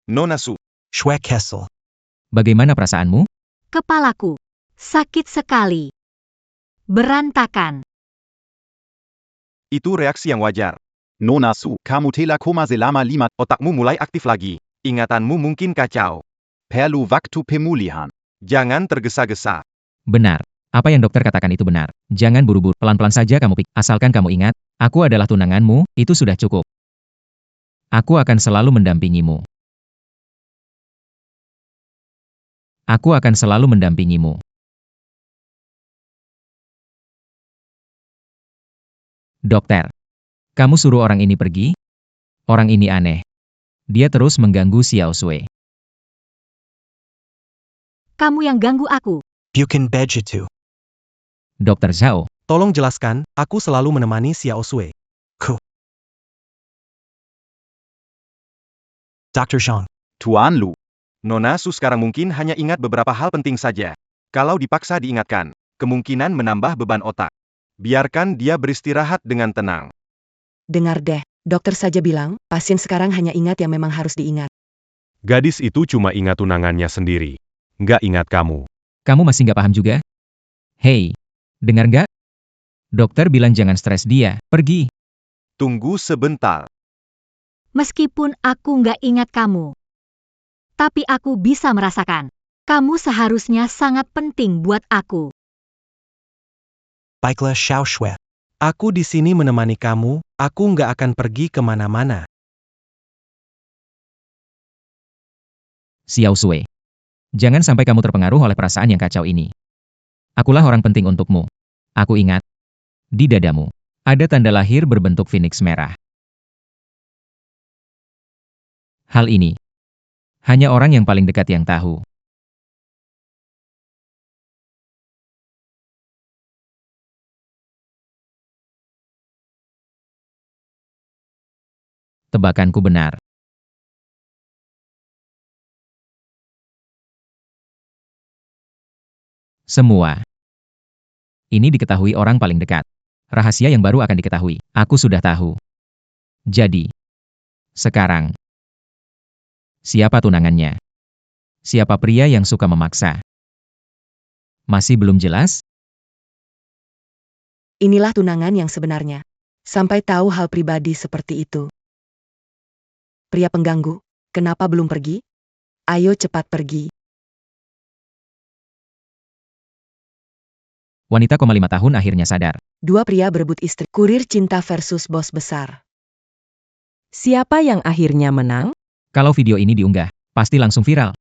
Nona Su, Shue Kessel. Bagaimana perasaanmu? Kepalaku sakit sekali. Berantakan. itu reaksi yang wajar. Nona Su, kamu telah koma selama 5 Otakmu mulai aktif lagi. Ingatanmu mungkin kacau. perlu waktu pemulihan. Jangan tergesa-gesa. Benar. Apa yang dokter katakan itu benar. Jangan buru-buru. Pelan-pelan saja kamu pikir. Asalkan kamu ingat, aku adalah tunanganmu, itu sudah cukup. Aku akan selalu mendampingimu. Aku akan selalu mendampingimu. Dokter, kamu suruh orang ini pergi? Orang ini aneh. Dia terus mengganggu Xiao Sui. Kamu yang ganggu aku. Bukan begitu. Dokter Zhao, Tolong jelaskan, aku selalu menemani Xiao Sui. Dr. Zhang. Tuan Lu, Nona Su sekarang mungkin hanya ingat beberapa hal penting saja. Kalau dipaksa diingatkan, kemungkinan menambah beban otak. Biarkan dia beristirahat dengan tenang. Dengar deh, dokter saja bilang, pasien sekarang hanya ingat yang memang harus diingat. Gadis itu cuma ingat tunangannya sendiri. Nggak ingat kamu. kamu masih nggak paham juga? Hei, dengar nggak? Dokter bilang jangan stres dia, pergi. Tunggu sebentar. Meskipun aku nggak ingat kamu. Tapi aku bisa merasakan. Kamu seharusnya sangat penting buat aku. Baiklah Xiao Shui. Aku di sini menemani kamu, aku nggak akan pergi kemana-mana. Xiao Sui. Jangan sampai kamu terpengaruh oleh perasaan yang kacau ini. Akulah orang penting untukmu. Aku ingat. Di dadamu, ada tanda lahir berbentuk phoenix merah. Hal ini, hanya orang yang paling dekat yang tahu. Tebakanku benar. Semua ini diketahui orang paling dekat. Rahasia yang baru akan diketahui. Aku sudah tahu. Jadi, sekarang, siapa tunangannya? Siapa pria yang suka memaksa? Masih belum jelas? Inilah tunangan yang sebenarnya. Sampai tahu hal pribadi seperti itu. Pria pengganggu, kenapa belum pergi? Ayo cepat pergi. Wanita 5 tahun akhirnya sadar. Dua pria berebut istri. Kurir cinta versus bos besar. Siapa yang akhirnya menang? Kalau video ini diunggah, pasti langsung viral.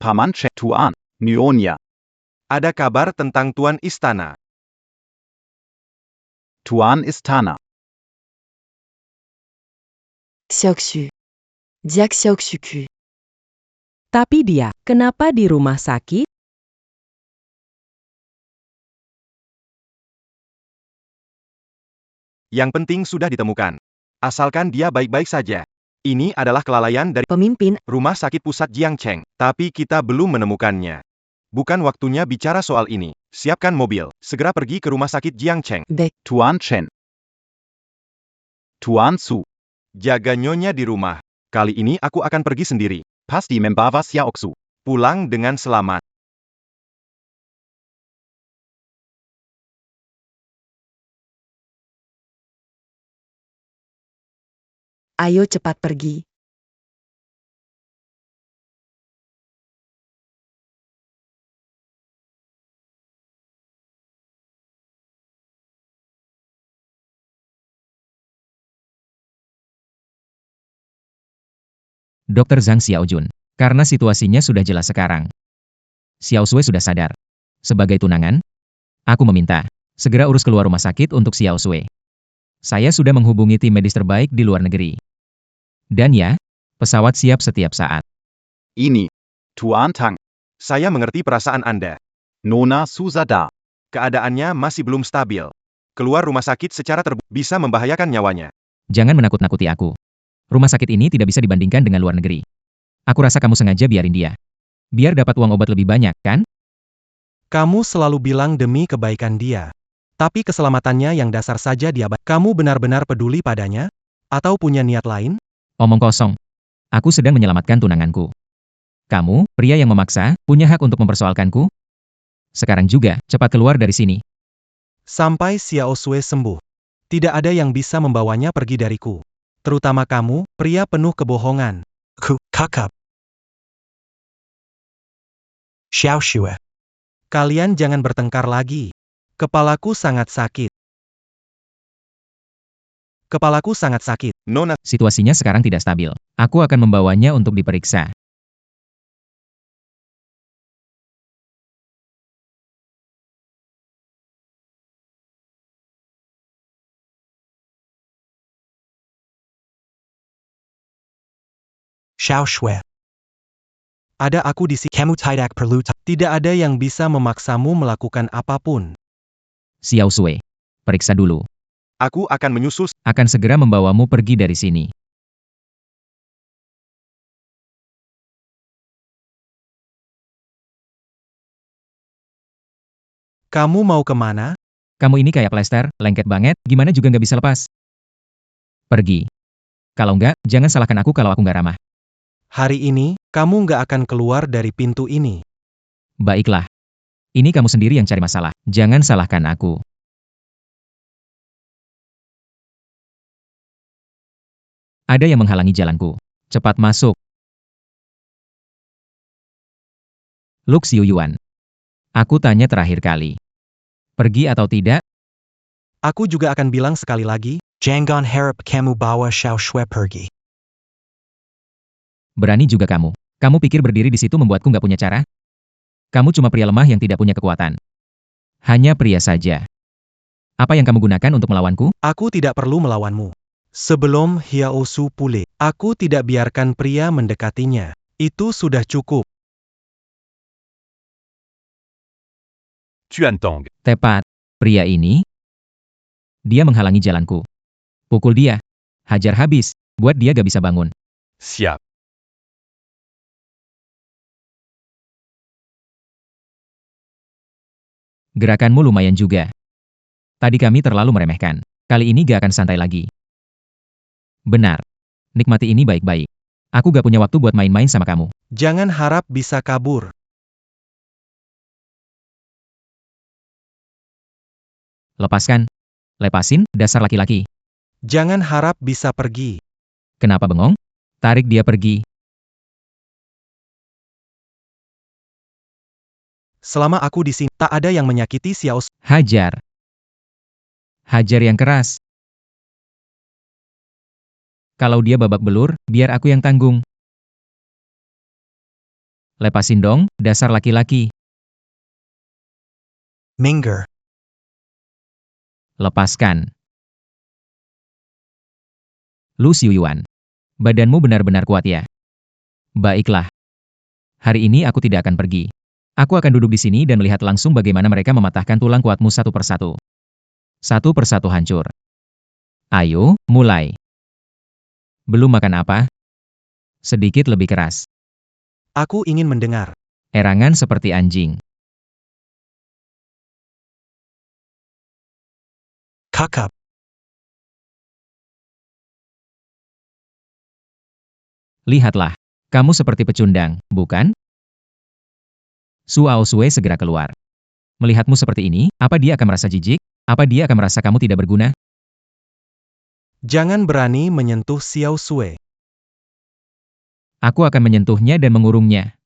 Paman Cek Tuan, Nyonya. Ada kabar tentang Tuan Istana. Tuan Istana. Xiaoxu. Jack Xiaoxu. Tapi dia, kenapa di rumah sakit? Yang penting sudah ditemukan. Asalkan dia baik-baik saja. Ini adalah kelalaian dari Pemimpin, Rumah Sakit Pusat Jiangcheng, tapi kita belum menemukannya. Bukan waktunya bicara soal ini. Siapkan mobil, segera pergi ke Rumah Sakit Jiangcheng. baik. Tuan Chen. Tuan Su. Jaga nyonya di rumah. Kali ini aku akan pergi sendiri. Pasti membawa Xiaoxu. Pulang dengan selamat. Ayo cepat pergi. Dr. Zhang Xiaojun. Karena situasinya sudah jelas sekarang. Xiao Sui sudah sadar. Sebagai tunangan, aku meminta, segera urus keluar rumah sakit untuk Xiao Sui. Saya sudah menghubungi tim medis terbaik di luar negeri. Dan ya, pesawat siap setiap saat. Ini. Tuan Tang. Saya mengerti perasaan Anda. Nona Susada. Keadaannya masih belum stabil. Keluar rumah sakit secara terbuka bisa membahayakan nyawanya. Jangan menakut-nakuti aku. Rumah sakit ini tidak bisa dibandingkan dengan luar negeri. Aku rasa kamu sengaja biarin dia. Biar dapat uang obat lebih banyak, kan? Kamu selalu bilang demi kebaikan dia. Tapi keselamatannya yang dasar saja diabaikan. Kamu benar-benar peduli padanya? Atau punya niat lain? Omong kosong. Aku sedang menyelamatkan tunanganku. Kamu, pria yang memaksa, punya hak untuk mempersoalkanku? Sekarang juga, cepat keluar dari sini. Sampai Xiao Sui sembuh. Tidak ada yang bisa membawanya pergi dariku. Terutama kamu, pria penuh kebohongan. Kakap. Xiao Shui. Kalian jangan bertengkar lagi. Kepalaku sangat sakit. Kepalaku sangat sakit. Nona, Situasinya sekarang tidak stabil. Aku akan membawanya untuk diperiksa. Xiao Shui. Ada aku di sini. Kamu tidak perlu. Tidak ada yang bisa memaksamu melakukan apapun. Xiao Sui. Periksa dulu. aku akan menyusul. Akan segera membawamu pergi dari sini. Kamu mau kemana? Kamu ini kayak plester, lengket banget, gimana juga nggak bisa lepas. Pergi. Kalau nggak, jangan salahkan aku kalau aku nggak ramah. Hari ini, kamu nggak akan keluar dari pintu ini. Baiklah. Ini kamu sendiri yang cari masalah. Jangan salahkan aku. Ada yang menghalangi jalanku. Cepat masuk. Lu Xiuyuan. Aku tanya terakhir kali. Pergi atau tidak? Aku juga akan bilang sekali lagi, jangan harap kamu bawa Xiao Shui pergi. Berani juga kamu. Kamu pikir berdiri di situ membuatku nggak punya cara? Kamu cuma pria lemah yang tidak punya kekuatan. Hanya pria saja. Apa yang kamu gunakan untuk melawanku? Aku tidak perlu melawanmu. Sebelum Hiao Su pulih, aku tidak biarkan pria mendekatinya. Itu sudah cukup. Tuan Tong. Tepat. Pria ini? Dia menghalangi jalanku. Pukul dia. Hajar habis. Buat dia gak bisa bangun. Siap. Gerakanmu lumayan juga. Tadi kami terlalu meremehkan. Kali ini gak akan santai lagi. Benar. Nikmati ini baik-baik. Aku gak punya waktu buat main-main sama kamu. Jangan harap bisa kabur. Lepaskan. Lepasin, dasar laki-laki. Jangan harap bisa pergi. Kenapa bengong? Tarik dia pergi. Selama aku di sini, tak ada yang menyakiti Xiao Sui. Hajar. Hajar yang keras. Kalau dia babak belur, biar aku yang tanggung. Lepasin dong, dasar laki-laki. Minggir. Lepaskan. Lu Xiuyuan. Badanmu benar-benar kuat ya. Baiklah. Hari ini aku tidak akan pergi. Aku akan duduk di sini dan melihat langsung bagaimana mereka mematahkan tulang kuatmu satu persatu. Satu persatu hancur. Ayo, mulai. Belum makan apa? Sedikit lebih keras. Aku ingin mendengar. Erangan seperti anjing. Kakap. Lihatlah. Kamu seperti pecundang, bukan? Suao Sui segera keluar. Melihatmu seperti ini, apa dia akan merasa jijik? Apa dia akan merasa kamu tidak berguna? Jangan berani menyentuh Xiao Sui. Aku akan menyentuhnya dan mengurungnya.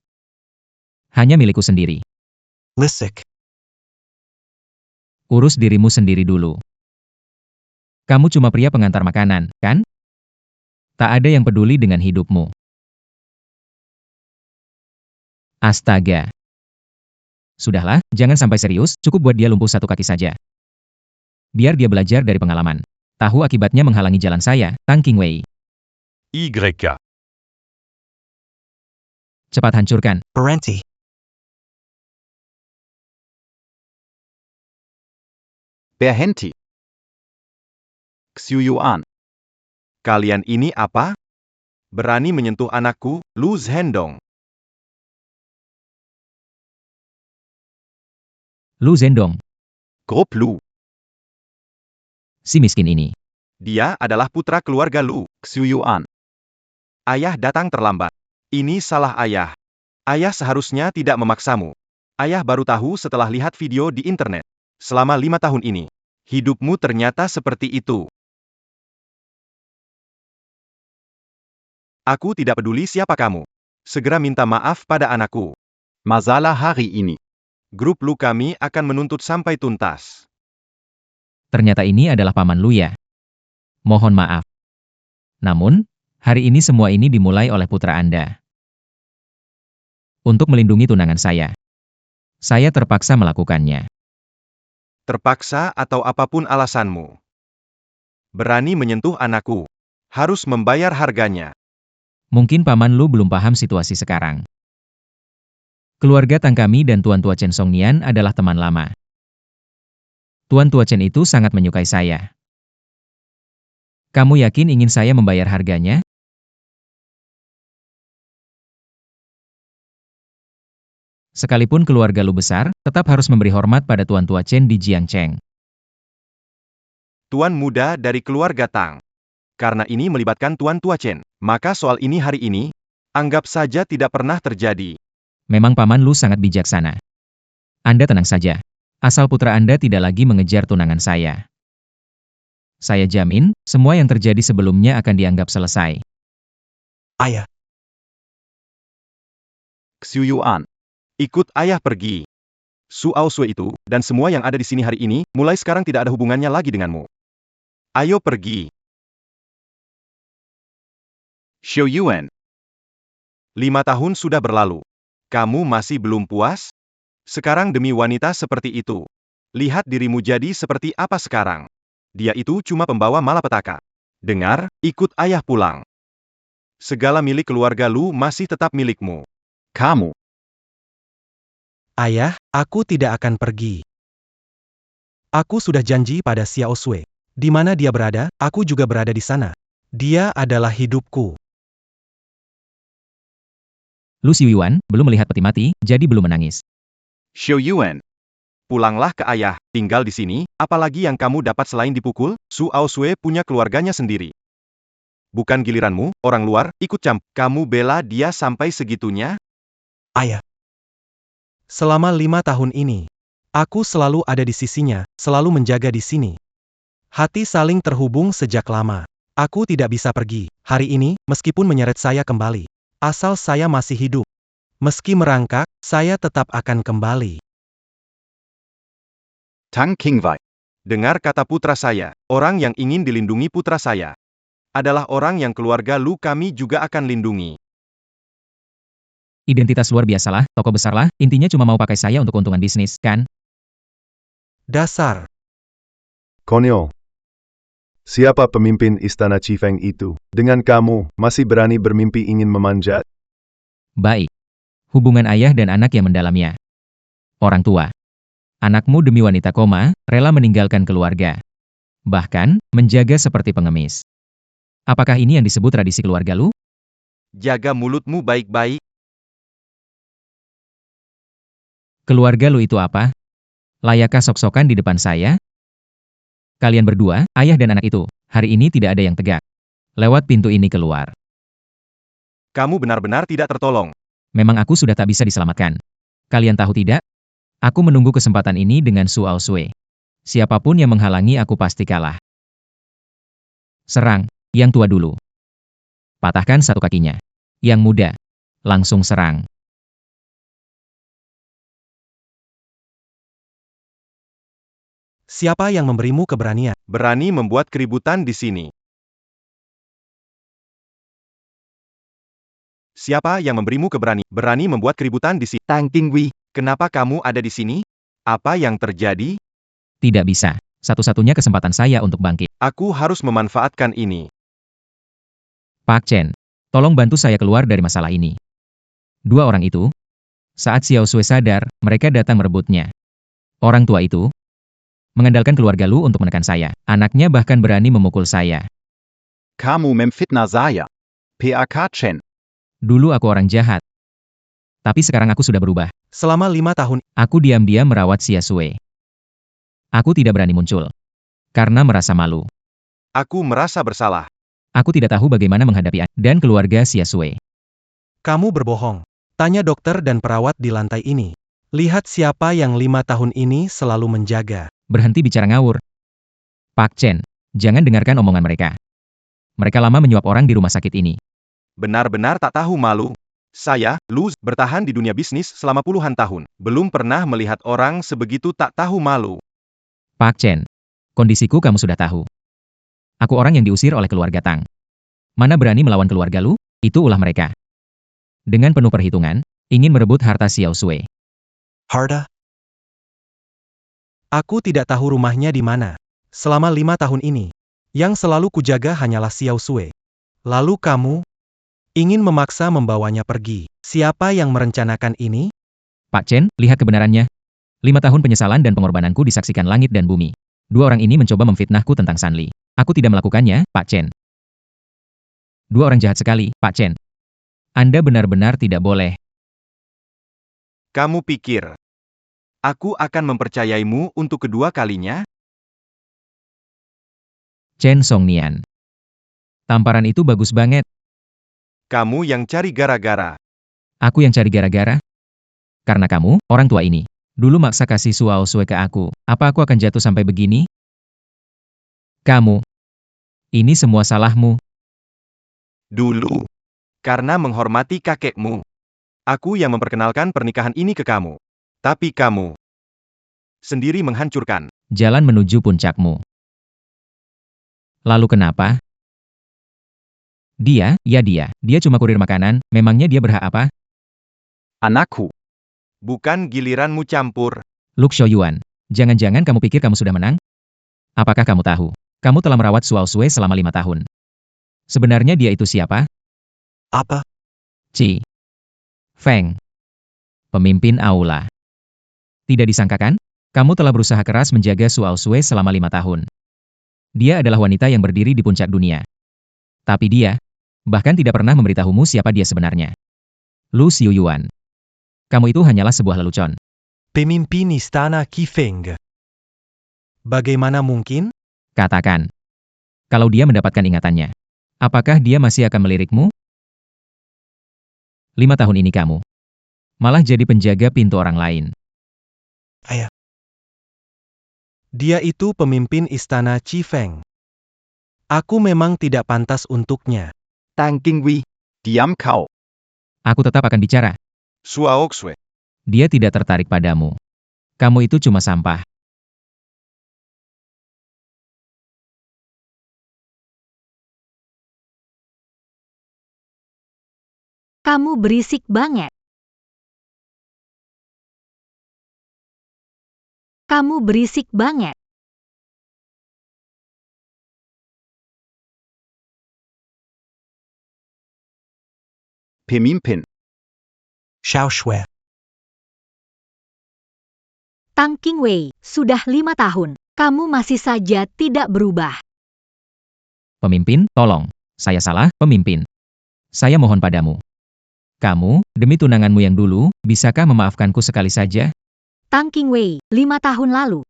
Hanya milikku sendiri. Lisik. Urus dirimu sendiri dulu. Kamu cuma pria pengantar makanan, kan? Tak ada yang peduli dengan hidupmu. Astaga. Sudahlah, jangan sampai serius, cukup buat dia lumpuh satu kaki saja. Biar dia belajar dari pengalaman. Tahu akibatnya menghalangi jalan saya, Tang Qingwei. YK. Cepat hancurkan. Berhenti. Berhenti. Xiuyuan. Kalian ini apa? Berani menyentuh anakku, Lu Zhendong. Lu Zhendong, Grup Lu. si miskin ini. Dia adalah putra keluarga Lu. Xiuyuan. Ayah datang terlambat. Ini salah ayah. Ayah seharusnya tidak memaksamu. Ayah baru tahu setelah lihat video di internet. Selama 5 tahun ini, hidupmu ternyata seperti itu. Aku tidak peduli siapa kamu. Segera minta maaf pada anakku. Masalah hari ini. Grup Lu kami akan menuntut sampai tuntas. Ternyata ini adalah paman Lu ya. Mohon maaf. Namun, hari ini semua ini dimulai oleh putra Anda. Untuk melindungi tunangan saya terpaksa melakukannya. Terpaksa atau apapun alasanmu. Berani menyentuh anakku. Harus membayar harganya. Mungkin paman Lu belum paham situasi sekarang. Keluarga Tang kami dan Tuan Tua Chen Songnian adalah teman lama. Tuan Tua Chen itu sangat menyukai saya. Kamu yakin ingin saya membayar harganya? Sekalipun keluarga Lu besar, tetap harus memberi hormat pada Tuan Tua Chen di Jiangcheng. Tuan muda dari keluarga Tang. Karena ini melibatkan Tuan Tua Chen, maka soal ini hari ini, anggap saja tidak pernah terjadi. Memang paman Lu sangat bijaksana. Anda tenang saja. Asal putra Anda tidak lagi mengejar tunangan saya. Saya jamin, semua yang terjadi sebelumnya akan dianggap selesai. Ayah. Xiuyuan. Ikut ayah pergi. Su Aosue itu, dan semua yang ada di sini hari ini, mulai sekarang tidak ada hubungannya lagi denganmu. Ayo pergi. Xiuyuan. 5 tahun sudah berlalu. Kamu masih belum puas? Sekarang demi wanita seperti itu. Lihat dirimu jadi seperti apa sekarang. Dia itu cuma pembawa malapetaka. Dengar, ikut ayah pulang. Segala milik keluarga Lu masih tetap milikmu. Kamu. Ayah, aku tidak akan pergi. Aku sudah janji pada Xiao Sui. Di mana dia berada, aku juga berada di sana. Dia adalah hidupku. Lu Xiuyuan belum melihat peti mati, jadi belum menangis. Xiuyuan. Pulanglah ke ayah, tinggal di sini, apalagi yang kamu dapat selain dipukul, Su Aosue punya keluarganya sendiri. Bukan giliranmu, orang luar, ikut campur. Kamu bela dia sampai segitunya? Ayah. Selama 5 tahun ini, aku selalu ada di sisinya, selalu menjaga di sini. Hati saling terhubung sejak lama. Aku tidak bisa pergi. Hari ini, meskipun menyeret saya kembali. Asal saya masih hidup. Meski merangkak, saya tetap akan kembali. Tang Qingwei. Dengar kata putra saya, orang yang ingin dilindungi putra saya. Adalah orang yang keluarga Lu kami juga akan lindungi. Identitas luar biasalah, toko besarlah, intinya cuma mau pakai saya untuk keuntungan bisnis, kan? Dasar. Konyol. Siapa pemimpin istana Chifeng itu? Dengan kamu, masih berani bermimpi ingin memanjat? Baik. Hubungan ayah dan anak yang mendalamnya. Orang tua. Anakmu demi wanita koma, rela meninggalkan keluarga. Bahkan, menjaga seperti pengemis. Apakah ini yang disebut tradisi keluarga Lu? Jaga mulutmu baik-baik. Keluarga Lu itu apa? Layakkah sok-sokan di depan saya? Kalian berdua, ayah dan anak itu, hari ini tidak ada yang tegak. Lewat pintu ini keluar. Kamu benar-benar tidak tertolong. Memang aku sudah tak bisa diselamatkan. Kalian tahu tidak? Aku menunggu kesempatan ini dengan Su Aosue. Siapapun yang menghalangi aku pasti kalah. Serang, yang tua dulu. Patahkan satu kakinya. Yang muda, langsung serang. Siapa yang memberimu keberanian? Berani membuat keributan di sini. Siapa yang memberimu berani membuat keributan di sini? Tang Qingwei. Kenapa kamu ada di sini? Apa yang terjadi? Tidak bisa. Satu-satunya kesempatan saya untuk bangkit. Aku harus memanfaatkan ini. Pak Chen, tolong bantu saya keluar dari masalah ini. Dua orang itu, saat Xiao Sui sadar, mereka datang merebutnya. Orang tua itu mengandalkan keluarga Lu untuk menekan saya. Anaknya bahkan berani memukul saya. Kamu memfitnah saya. PAK Chen. Dulu aku orang jahat. Tapi sekarang aku sudah berubah. Selama 5 tahun, Aku diam-diam merawat Xia Sui. Aku tidak berani muncul. Karena merasa malu. Aku merasa bersalah. Aku tidak tahu bagaimana menghadapi dan keluarga Xia Sui. kamu berbohong. Tanya dokter dan perawat di lantai ini. Lihat siapa yang 5 tahun ini selalu menjaga. Berhenti bicara ngawur. Pak Chen, jangan dengarkan omongan mereka. Mereka lama menyuap orang di rumah sakit ini. Benar-benar tak tahu malu. Saya, Lu, bertahan di dunia bisnis selama puluhan tahun. Belum pernah melihat orang sebegitu tak tahu malu. Pak Chen, kondisiku kamu sudah tahu. Aku orang yang diusir oleh keluarga Tang. Mana berani melawan keluarga Lu? Itu ulah mereka. Dengan penuh perhitungan, ingin merebut harta Xiao Sui. Harta? Aku tidak tahu rumahnya di mana. Selama 5 tahun ini, yang selalu kujaga hanyalah Xiao Sui. Lalu kamu ingin memaksa membawanya pergi. Siapa yang merencanakan ini? Pak Chen, lihat kebenarannya. 5 tahun penyesalan dan pengorbananku disaksikan langit dan bumi. Dua orang ini mencoba memfitnahku tentang Sanli. Aku tidak melakukannya, Pak Chen. Dua orang jahat sekali, Pak Chen. Anda benar-benar tidak boleh. Kamu pikir aku akan mempercayaimu untuk kedua kalinya? Chen Songnian. Tamparan itu bagus banget. Kamu yang cari gara-gara. Aku yang cari gara-gara? Karena kamu, orang tua ini, dulu maksa kasih Xiao Sui ke aku. Apa aku akan jatuh sampai begini? Kamu. Ini semua salahmu. Dulu. Karena menghormati kakekmu. Aku yang memperkenalkan pernikahan ini ke kamu. Tapi kamu sendiri menghancurkan. Jalan menuju puncakmu. Lalu kenapa? Dia cuma kurir makanan, memangnya dia berhak apa? Anakku. Bukan giliranmu campur. Lu Xiaoyuan, jangan-jangan kamu pikir kamu sudah menang? Apakah kamu tahu? Kamu telah merawat Xiao Sui selama 5 tahun. Sebenarnya dia itu siapa? Apa? Ci Feng. Pemimpin aula. Tidak disangkakan? Kamu telah berusaha keras menjaga Xiao Sui selama 5 tahun. Dia adalah wanita yang berdiri di puncak dunia. Tapi dia bahkan tidak pernah memberitahumu siapa dia sebenarnya. Lu Xiaoyuan. Kamu itu hanyalah sebuah lelucon. Pemimpin istana Qifeng. Bagaimana mungkin? Katakan. Kalau dia mendapatkan ingatannya, apakah dia masih akan melirikmu? 5 tahun ini kamu malah jadi penjaga pintu orang lain. Ayah. Dia itu pemimpin istana Qifeng. Aku memang tidak pantas untuknya. Tang Qingwei. Diam kau. Aku tetap akan bicara. Xiao Sui. Dia tidak tertarik padamu. Kamu itu cuma sampah. Kamu berisik banget. Kamu berisik banget. Pemimpin. Xiao Shui. Tang Qingwei, sudah 5 tahun. Kamu masih saja tidak berubah. Pemimpin, tolong. Saya salah, pemimpin. Saya mohon padamu. Kamu, demi tunanganmu yang dulu, bisakah memaafkanku sekali saja? Tang Qingwei, 5 tahun lalu.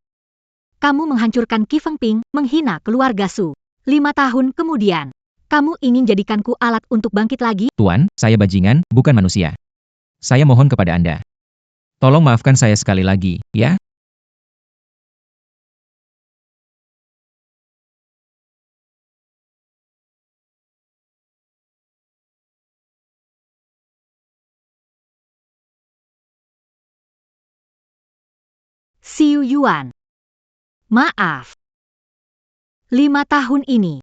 Kamu menghancurkan Qi Fengping, menghina keluarga Su. 5 tahun kemudian, kamu ingin jadikanku alat untuk bangkit lagi? Tuan, saya bajingan, bukan manusia. Saya mohon kepada Anda. Tolong maafkan saya sekali lagi, ya? Xiu Yuan. Maaf. 5 tahun ini,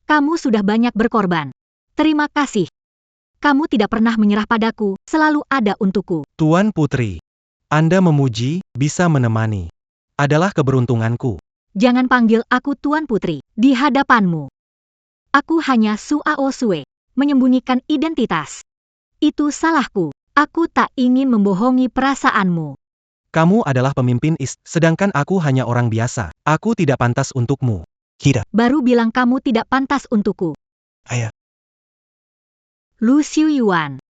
kamu sudah banyak berkorban. Terima kasih. Kamu tidak pernah menyerah padaku, selalu ada untukku. Tuan Putri. Anda memuji, bisa menemani. Adalah keberuntunganku. Jangan panggil aku Tuan Putri di hadapanmu. Aku hanya Su Aosue, menyembunyikan identitas. Itu salahku. Aku tak ingin membohongi perasaanmu. Kamu adalah pemimpin sedangkan aku hanya orang biasa. Aku tidak pantas untukmu. Kita. Baru bilang kamu tidak pantas untukku. Ayah. Lu Xiuyuan.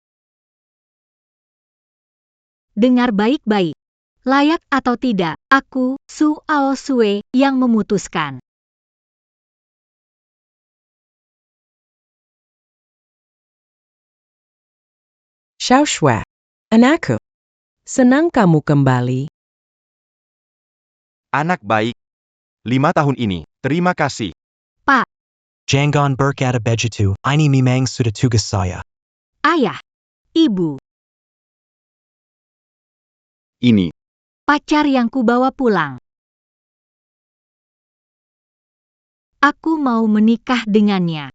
Dengar baik-baik. Layak atau tidak, aku, Su Aosue, yang memutuskan. Xiao Shui, anakku. Senang kamu kembali. Anak baik. 5 tahun ini, terima kasih. Jangan berkata begitu, ini memang sudah tugas saya. Ayah, ibu, Ini, pacar yang kubawa pulang. Aku mau menikah dengannya.